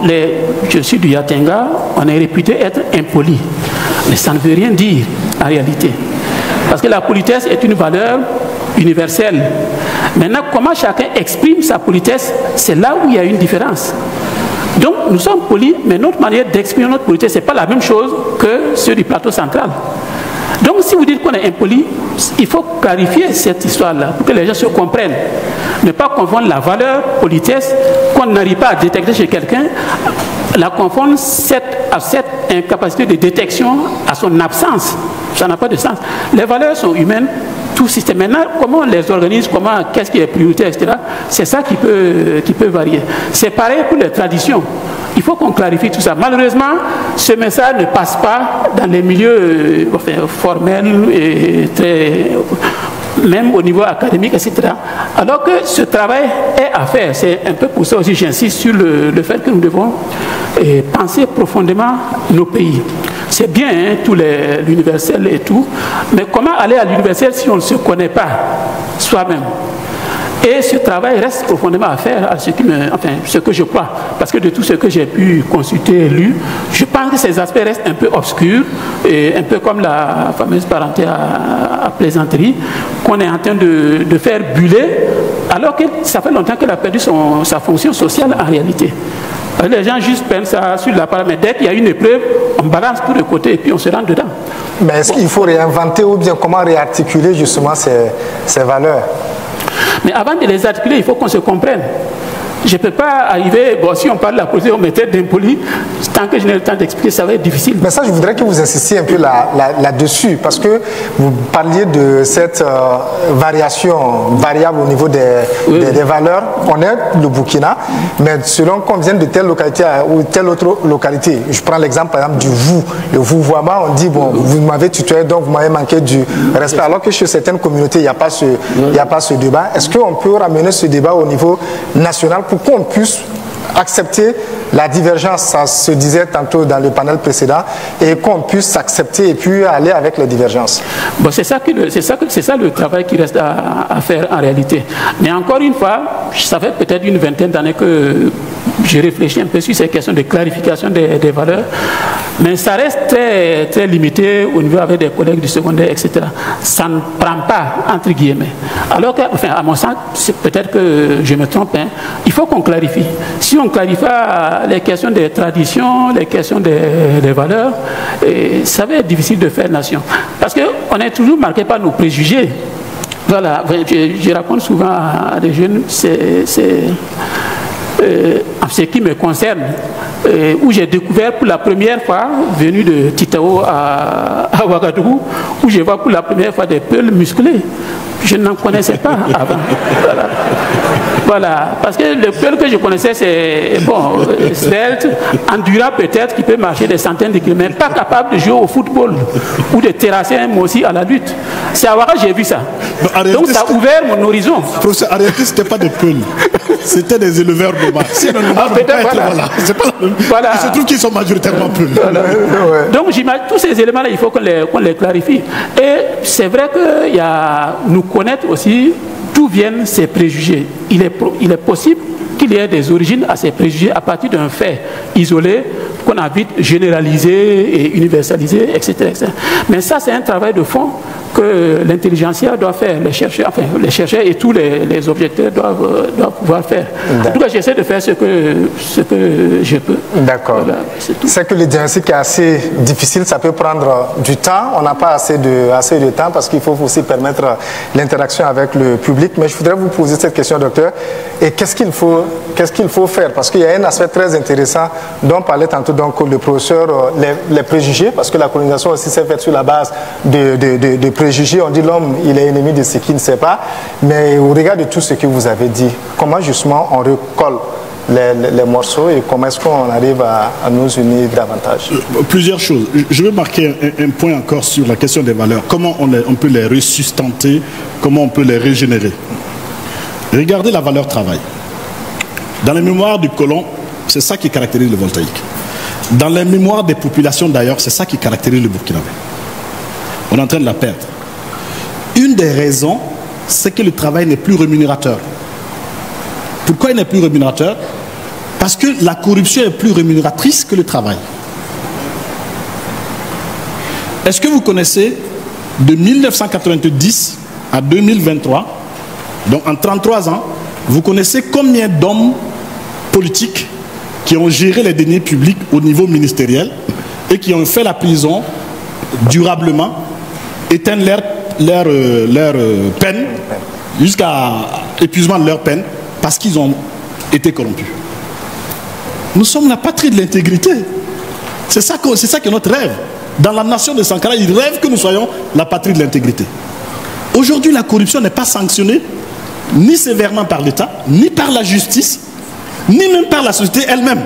je suis du Yatenga, on est réputé être impoli. Mais ça ne veut rien dire en réalité. Parce que la politesse est une valeur universelle. Maintenant, comment chacun exprime sa politesse, c'est là où il y a une différence. Donc, nous sommes polis, mais notre manière d'exprimer notre politesse, ce n'est pas la même chose que ceux du plateau central. Donc, si vous dites qu'on est impoli, il faut clarifier cette histoire-là pour que les gens se comprennent. Ne pas confondre la valeur politesse qu'on n'arrive pas à détecter chez quelqu'un, la confondre à cette incapacité de détection, à son absence. Ça n'a pas de sens. Les valeurs sont humaines, tout système. Maintenant, comment on les organise, qu'est-ce qui est prioritaire, etc. C'est ça qui peut varier. C'est pareil pour les traditions. Il faut qu'on clarifie tout ça. Malheureusement, ce message ne passe pas dans les milieux formels et même au niveau académique, etc. Alors que ce travail est à faire. C'est un peu pour ça aussi j'insiste sur le fait que nous devons penser profondément nos pays. C'est bien, hein, tout l'universel et tout, mais comment aller à l'universel si on ne se connaît pas soi-même? Et ce travail reste profondément à faire, à ce que je crois. Parce que de tout ce que j'ai pu consulter et lu, je pense que ces aspects restent un peu obscurs, et un peu comme la fameuse parenté à plaisanterie, qu'on est en train de faire buller, alors que ça fait longtemps qu'elle a perdu sa fonction sociale en réalité. Les gens juste prennent ça sur la parole, mais dès qu'il y a une épreuve, on balance tout de côté et puis on se rentre dedans. Mais est-ce qu'il faut réinventer ou bien comment réarticuler justement ces valeurs? Mais avant de les articuler, il faut qu'on se comprenne. Je ne peux pas arriver, bon, si on parle de la position, on mettait d'impoli, tant que je n'ai le temps d'expliquer, ça va être difficile. Mais ça, je voudrais que vous insistiez un peu là-dessus, parce que vous parliez de cette variation variable au niveau des valeurs. On est le Burkina, mais selon qu'on vienne de telle localité ou telle autre localité, je prends l'exemple par exemple du vous, le vouvoiement, on dit, bon, vous m'avez tutoyé, donc vous m'avez manqué du respect, alors que chez certaines communautés, il n'y a pas ce débat. Est-ce qu'on peut ramener ce débat au niveau national pour qu'on puisse accepter la divergence, ça se disait tantôt dans le panel précédent, et qu'on puisse s'accepter et puis aller avec les divergences? Bon, c'est ça le travail qui reste à faire en réalité. Mais encore une fois, ça fait peut-être une vingtaine d'années que j'ai réfléchi un peu sur ces questions de clarification des valeurs, mais ça reste très, très limité au niveau avec des collègues du secondaire, etc. Ça ne prend pas, entre guillemets. Alors que, enfin, à mon sens, c'est peut-être que je me trompe, hein, il faut qu'on clarifie. Si on ne clarifie pas les questions des traditions, les questions des valeurs, ça va être difficile de faire nation. Parce qu'on est toujours marqué par nos préjugés. Voilà, je raconte souvent à des jeunes, en ce qui me concerne, où j'ai découvert pour la première fois, venu de Titao à Ouagadougou, où je vois pour la première fois des peuls musclés. Je n'en connaissais pas avant. Voilà, parce que le peul que je connaissais, c'est bon, svelte, endurant peut-être, qui peut marcher des centaines de kilomètres, pas capable de jouer au football ou de terrasser un mot aussi à la lutte. C'est à Ouaga que j'ai vu ça. Donc ça a ouvert mon horizon. Professeur, en réalité, ce n'était pas des peuls. C'était des éleveurs de base. Voilà. Il se trouve qu'ils sont majoritairement peuls. Voilà. Donc j'imagine tous ces éléments-là, il faut qu'on les clarifie. Et c'est vrai que nous connaître aussi d'où viennent ces préjugés. Il est possible qu'il y ait des origines à ces préjugés à partir d'un fait isolé qu'on a vite généralisé et universalisé, etc., etc. Mais ça, c'est un travail de fond que l'intelligentsia doit faire, les chercheurs et tous les objecteurs doivent pouvoir faire. En tout cas, j'essaie de faire ce que je peux. D'accord. Voilà, c'est que le diagnostic est assez difficile, ça peut prendre du temps. On n'a pas assez de temps parce qu'il faut aussi permettre l'interaction avec le public. Mais je voudrais vous poser cette question, docteur. Et qu'est-ce qu'il faut faire? Parce qu'il y a un aspect très intéressant dont parlait tantôt donc le professeur, les préjugés, parce que la colonisation aussi s'est faite sur la base de préjugés. On dit l'homme, il est ennemi de ce qu'il ne sait pas. Mais au regard de tout ce que vous avez dit, comment justement on recolle les morceaux et comment est-ce qu'on arrive à nous unir davantage? Plusieurs choses. Je veux marquer un point encore sur la question des valeurs. Comment on peut les resustenter? Comment on peut les régénérer? Regardez la valeur travail. Dans les mémoires du colon, c'est ça qui caractérise le voltaïque. Dans les mémoires des populations d'ailleurs, c'est ça qui caractérise le Burkinabé. On est en train de la perdre. Une des raisons, c'est que le travail n'est plus rémunérateur. Pourquoi il n'est plus rémunérateur? Parce que la corruption est plus rémunératrice que le travail. Est-ce que vous connaissez de 1990 à 2023, donc en 33 ans, vous connaissez combien d'hommes politiques qui ont géré les deniers publics au niveau ministériel et qui ont fait la prison durablement, éteindre leur peine jusqu'à épuisement de leur peine parce qu'ils ont été corrompus. Nous sommes la patrie de l'intégrité. C'est ça qui est notre rêve. Dans la nation de Sankara, ils rêvent que nous soyons la patrie de l'intégrité. Aujourd'hui, la corruption n'est pas sanctionnée ni sévèrement par l'État, ni par la justice, ni même par la société elle-même.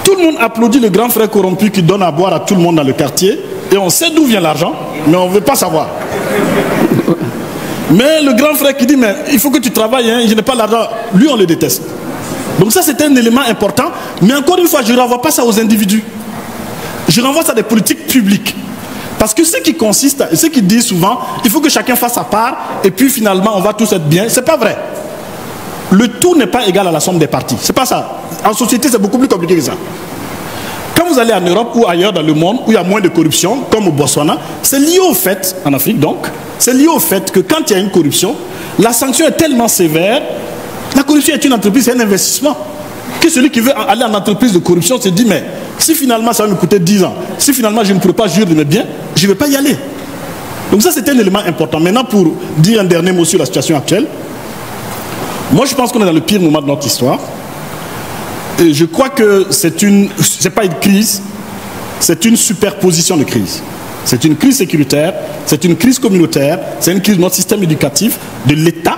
Tout le monde applaudit le grand frère corrompu qui donne à boire à tout le monde dans le quartier et on sait d'où vient l'argent, mais on ne veut pas savoir. Mais le grand frère qui dit mais il faut que tu travailles, hein, je n'ai pas l'argent, lui on le déteste. Donc ça c'est un élément important, mais encore une fois je ne renvoie pas ça aux individus. Je renvoie ça à des politiques publiques. Parce que ce qui consiste, ce qui dit souvent, il faut que chacun fasse sa part et puis finalement on va tous être bien, c'est pas vrai. Le tout n'est pas égal à la somme des parties. C'est pas ça. En société c'est beaucoup plus compliqué que ça. Quand vous allez en Europe ou ailleurs dans le monde où il y a moins de corruption, comme au Botswana, c'est lié au fait, en Afrique donc, c'est lié au fait que quand il y a une corruption, la sanction est tellement sévère, la corruption est une entreprise, c'est un investissement. Que celui qui veut aller en entreprise de corruption se dit, mais si finalement ça va me coûter 10 ans, si finalement je ne pourrais pas jouir de mes biens, je ne vais pas y aller. Donc ça c'est un élément important. Maintenant pour dire un dernier mot sur la situation actuelle, moi je pense qu'on est dans le pire moment de notre histoire. Et je crois que c'est pas une crise, c'est une superposition de crises. C'est une crise sécuritaire, c'est une crise communautaire, c'est une crise de notre système éducatif, de l'État,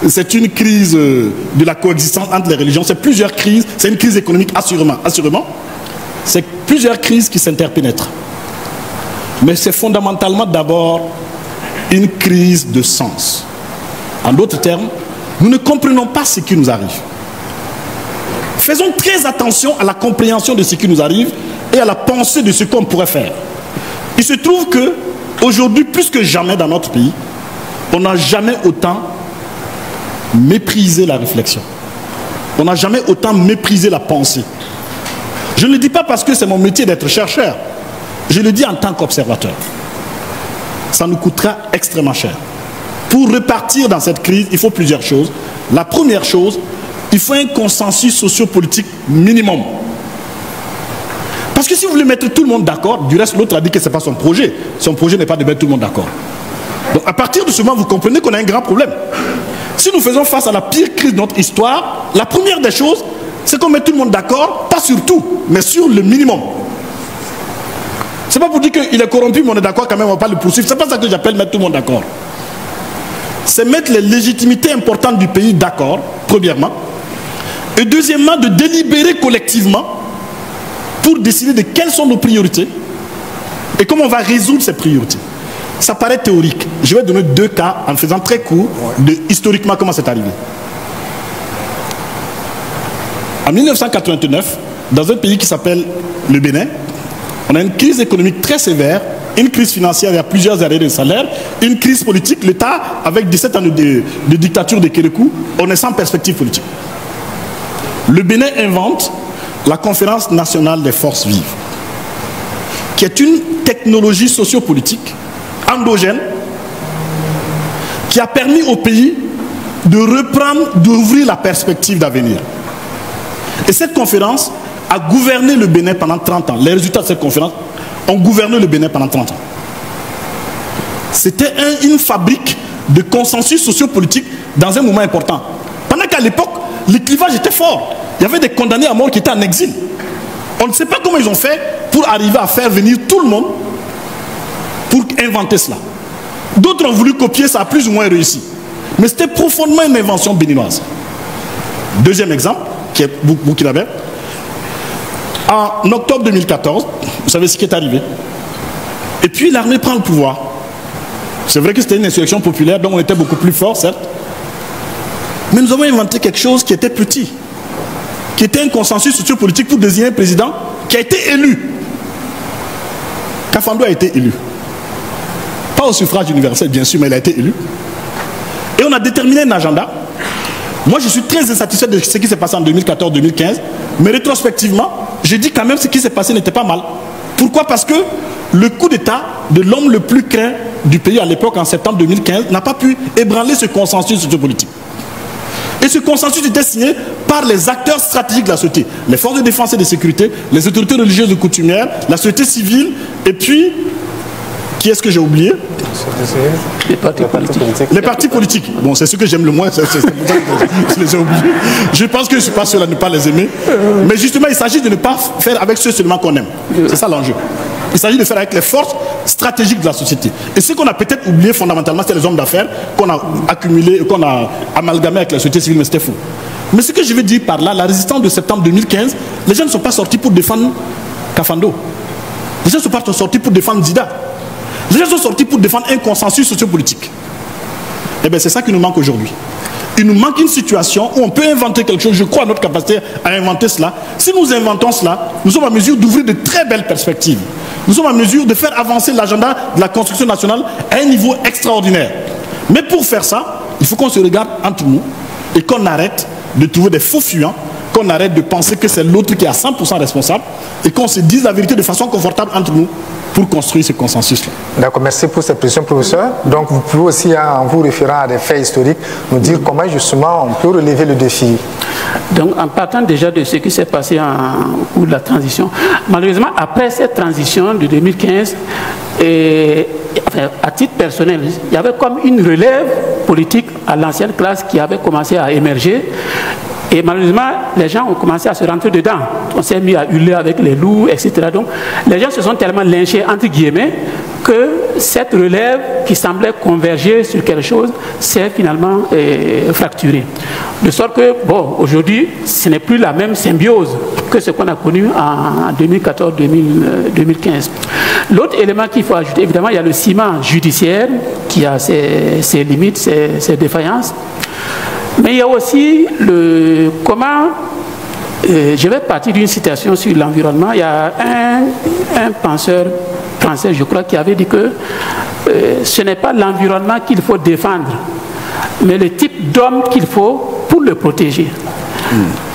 c'est une crise de la coexistence entre les religions, c'est plusieurs crises, c'est une crise économique assurément. C'est plusieurs crises qui s'interpénètrent. Mais c'est fondamentalement d'abord une crise de sens. En d'autres termes, nous ne comprenons pas ce qui nous arrive. Faisons très attention à la compréhension de ce qui nous arrive et à la pensée de ce qu'on pourrait faire. Il se trouve que aujourd'hui, plus que jamais dans notre pays, on n'a jamais autant méprisé la réflexion. On n'a jamais autant méprisé la pensée. Je ne le dis pas parce que c'est mon métier d'être chercheur. Je le dis en tant qu'observateur. Ça nous coûtera extrêmement cher. Pour repartir dans cette crise, il faut plusieurs choses. La première chose, il faut un consensus sociopolitique minimum. Parce que si vous voulez mettre tout le monde d'accord, du reste l'autre a dit que ce n'est pas son projet. Son projet n'est pas de mettre tout le monde d'accord. Donc à partir de ce moment, vous comprenez qu'on a un grand problème. Si nous faisons face à la pire crise de notre histoire, la première des choses, c'est qu'on met tout le monde d'accord, pas sur tout, mais sur le minimum. C'est pas pour dire qu'il est corrompu, mais on est d'accord quand même, on ne va pas le poursuivre. C'est pas ça que j'appelle mettre tout le monde d'accord. C'est mettre les légitimités importantes du pays d'accord, premièrement. Et deuxièmement, de délibérer collectivement pour décider de quelles sont nos priorités et comment on va résoudre ces priorités. Ça paraît théorique. Je vais donner deux cas en faisant très court de historiquement comment c'est arrivé. En 1989, dans un pays qui s'appelle le Bénin, on a une crise économique très sévère, une crise financière, il y a plusieurs arrêts de salaire, une crise politique, l'État, avec 17 ans de dictature de Kérékou, on est sans perspective politique. Le Bénin invente la Conférence nationale des forces vives, qui est une technologie sociopolitique endogène qui a permis au pays de reprendre, d'ouvrir la perspective d'avenir. Et cette conférence a gouverné le Bénin pendant 30 ans. Les résultats de cette conférence ont gouverné le Bénin pendant 30 ans. C'était une fabrique de consensus sociopolitique dans un moment important. Pendant qu'à l'époque, le clivage était fort. Il y avait des condamnés à mort qui étaient en exil. On ne sait pas comment ils ont fait pour arriver à faire venir tout le monde pour inventer cela. D'autres ont voulu copier, ça a plus ou moins réussi. Mais c'était profondément une invention béninoise. Deuxième exemple, qui est Burkinabé. En octobre 2014, vous savez ce qui est arrivé. Et puis l'armée prend le pouvoir. C'est vrai que c'était une insurrection populaire, donc on était beaucoup plus fort, certes. Mais nous avons inventé quelque chose qui était petit, qui était un consensus sociopolitique pour désigner un président qui a été élu. Kafando a été élu. Pas au suffrage universel, bien sûr, mais il a été élu. Et on a déterminé un agenda. Moi, je suis très insatisfait de ce qui s'est passé en 2014-2015, mais rétrospectivement, je dis quand même que ce qui s'est passé n'était pas mal. Pourquoi? Parce que le coup d'État de l'homme le plus craint du pays à l'époque, en septembre 2015, n'a pas pu ébranler ce consensus sociopolitique. Et ce consensus était signé par les acteurs stratégiques de la société, les forces de défense et de sécurité, les autorités religieuses et coutumières, la société civile, et puis, qui est-ce que j'ai oublié? Les partis politiques. Les partis politiques. Bon, c'est ce que j'aime le moins, c'est pour ça que je les ai oubliés. Je pense que je ne suis pas seul à ne pas les aimer. Mais justement, il s'agit de ne pas faire avec ceux seulement qu'on aime. C'est ça l'enjeu. Il s'agit de faire avec les forces stratégiques de la société. Et ce qu'on a peut-être oublié fondamentalement, c'est les hommes d'affaires qu'on a accumulés, qu'on a amalgamés avec la société civile, mais c'était faux. Mais ce que je veux dire par là, la résistance de septembre 2015, les gens ne sont pas sortis pour défendre Kafando. Les gens ne sont pas sortis pour défendre Dida. Les gens sont sortis pour défendre un consensus sociopolitique. Eh bien, c'est ça qui nous manque aujourd'hui. Il nous manque une situation où on peut inventer quelque chose. Je crois à notre capacité à inventer cela. Si nous inventons cela, nous sommes en mesure d'ouvrir de très belles perspectives. Nous sommes en mesure de faire avancer l'agenda de la construction nationale à un niveau extraordinaire. Mais pour faire ça, il faut qu'on se regarde entre nous et qu'on arrête de trouver des faux fuyants, qu'on arrête de penser que c'est l'autre qui est à 100% responsable et qu'on se dise la vérité de façon confortable entre nous pour construire ce consensus-là. D'accord, merci pour cette précision, professeur. Donc, vous pouvez aussi, en vous référant à des faits historiques, nous dire comment justement on peut relever le défi. Donc, en partant déjà de ce qui s'est passé au cours de la transition, malheureusement, après cette transition de 2015, à titre personnel, il y avait comme une relève politique à l'ancienne classe qui avait commencé à émerger. Et malheureusement, les gens ont commencé à se rentrer dedans. On s'est mis à hurler avec les loups, etc. Donc, les gens se sont tellement lynchés, entre guillemets, que cette relève qui semblait converger sur quelque chose s'est finalement fracturée. De sorte que, bon, aujourd'hui, ce n'est plus la même symbiose que ce qu'on a connu en 2014-2015. L'autre élément qu'il faut ajouter, évidemment, il y a le ciment judiciaire qui a ses limites, ses défaillances. Mais il y a aussi le comment, je vais partir d'une citation sur l'environnement. Il y a un penseur français, je crois, qui avait dit que ce n'est pas l'environnement qu'il faut défendre, mais le type d'homme qu'il faut pour le protéger.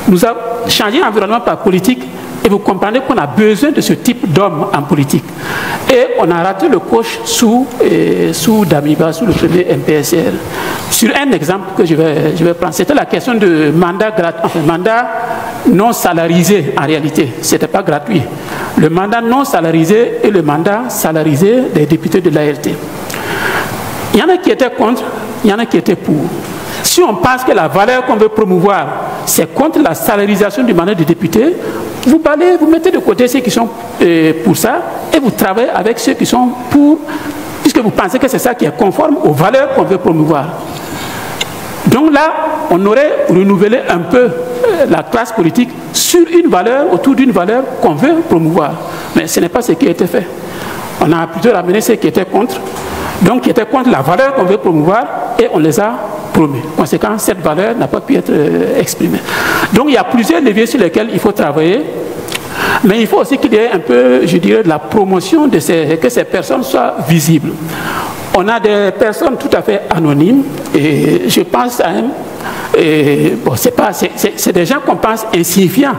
Nous avons changé l'environnement par politique. Et vous comprenez qu'on a besoin de ce type d'homme en politique. Et on a raté le coche sous Damiba, sous le premier MPSR. Sur un exemple que je vais prendre, c'était la question de mandat non salarisé en réalité. Ce n'était pas gratuit. Le mandat non salarisé et le mandat salarisé des députés de l'ALT. Il y en a qui étaient contre, il y en a qui étaient pour. Si on pense que la valeur qu'on veut promouvoir, c'est contre la salarisation du mandat de député, vous balayez, vous mettez de côté ceux qui sont pour ça et vous travaillez avec ceux qui sont pour, puisque vous pensez que c'est ça qui est conforme aux valeurs qu'on veut promouvoir. Donc là, on aurait renouvelé un peu la classe politique sur une valeur, autour d'une valeur qu'on veut promouvoir. Mais ce n'est pas ce qui a été fait. On a plutôt ramené ceux qui étaient contre, donc qui étaient contre la valeur qu'on veut promouvoir, et on les a promus. Conséquent, cette valeur n'a pas pu être exprimée. Donc il y a plusieurs leviers sur lesquels il faut travailler, mais il faut aussi qu'il y ait un peu, je dirais, de la promotion de que ces personnes soient visibles. On a des personnes tout à fait anonymes, et je pense à bon, c'est des gens qu'on pense insignifiants,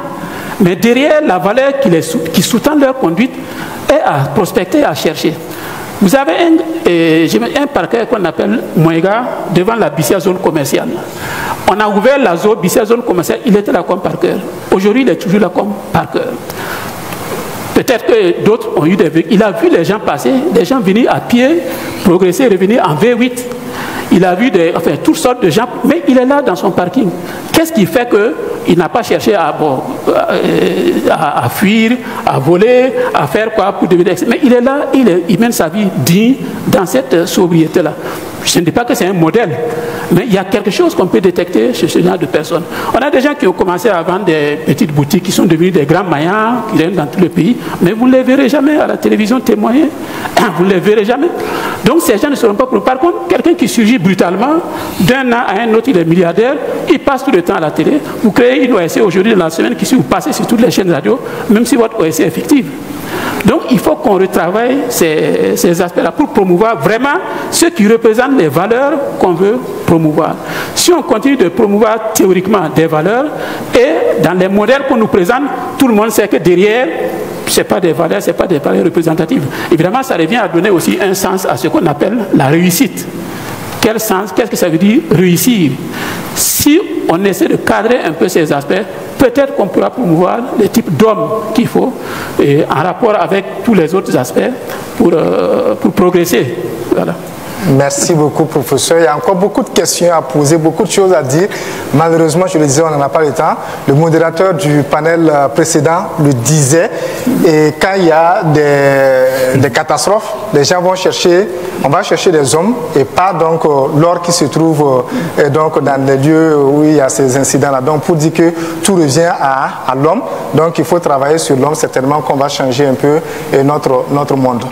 mais derrière la valeur qui sous-tend leur conduite est à prospecter, à chercher. Vous avez un parquet qu'on appelle Moïga devant la Bissia zone commerciale. On a ouvert la zone Bissia zone commerciale, il était là comme parquet. Aujourd'hui, il est toujours là comme parquet. Peut-être que d'autres ont eu des véhicules. Il a vu les gens passer, des gens venir à pied, progresser, revenir en V8. Il a vu toutes sortes de gens, mais il est là dans son parking. Qu'est-ce qui fait qu'il n'a pas cherché à fuir, à voler, à faire quoi pour devenir... Mais il est là, il mène sa vie digne dans cette sobriété-là. Je ne dis pas que c'est un modèle, mais il y a quelque chose qu'on peut détecter chez ce genre de personnes. On a des gens qui ont commencé à vendre des petites boutiques qui sont devenus des grands maillants, qui viennent dans tout le pays, mais vous ne les verrez jamais à la télévision témoigner. Vous ne les verrez jamais. Donc ces gens ne seront pas pour. Par contre, quelqu'un qui surgit brutalement, d'un an à un autre, il est milliardaire, il passe tout le temps à la télé. Vous créez une OSC aujourd'hui dans la semaine qui, si vous passez sur toutes les chaînes radio, même si votre OSC est fictive. Donc il faut qu'on retravaille ces aspects-là pour promouvoir vraiment ce qui représente les valeurs qu'on veut promouvoir. Si on continue de promouvoir théoriquement des valeurs et dans les modèles qu'on nous présente, tout le monde sait que derrière, ce n'est pas des valeurs, ce n'est pas des valeurs représentatives. Évidemment, ça revient à donner aussi un sens à ce qu'on appelle la réussite. Quel sens, qu'est-ce que ça veut dire réussir? Si on essaie de cadrer un peu ces aspects, peut-être qu'on pourra promouvoir le type d'homme qu'il faut, et en rapport avec tous les autres aspects pour progresser. Voilà. Merci beaucoup, professeur. Il y a encore beaucoup de questions à poser, beaucoup de choses à dire. Malheureusement, je le disais, on n'en a pas le temps. Le modérateur du panel précédent le disait. Et quand il y a des catastrophes, les gens vont chercher, on va chercher des hommes et pas donc l'or qui se trouve donc dans les lieux où il y a ces incidents-là. Donc pour dire que tout revient à l'homme. Donc il faut travailler sur l'homme, certainement qu'on va changer un peu notre monde.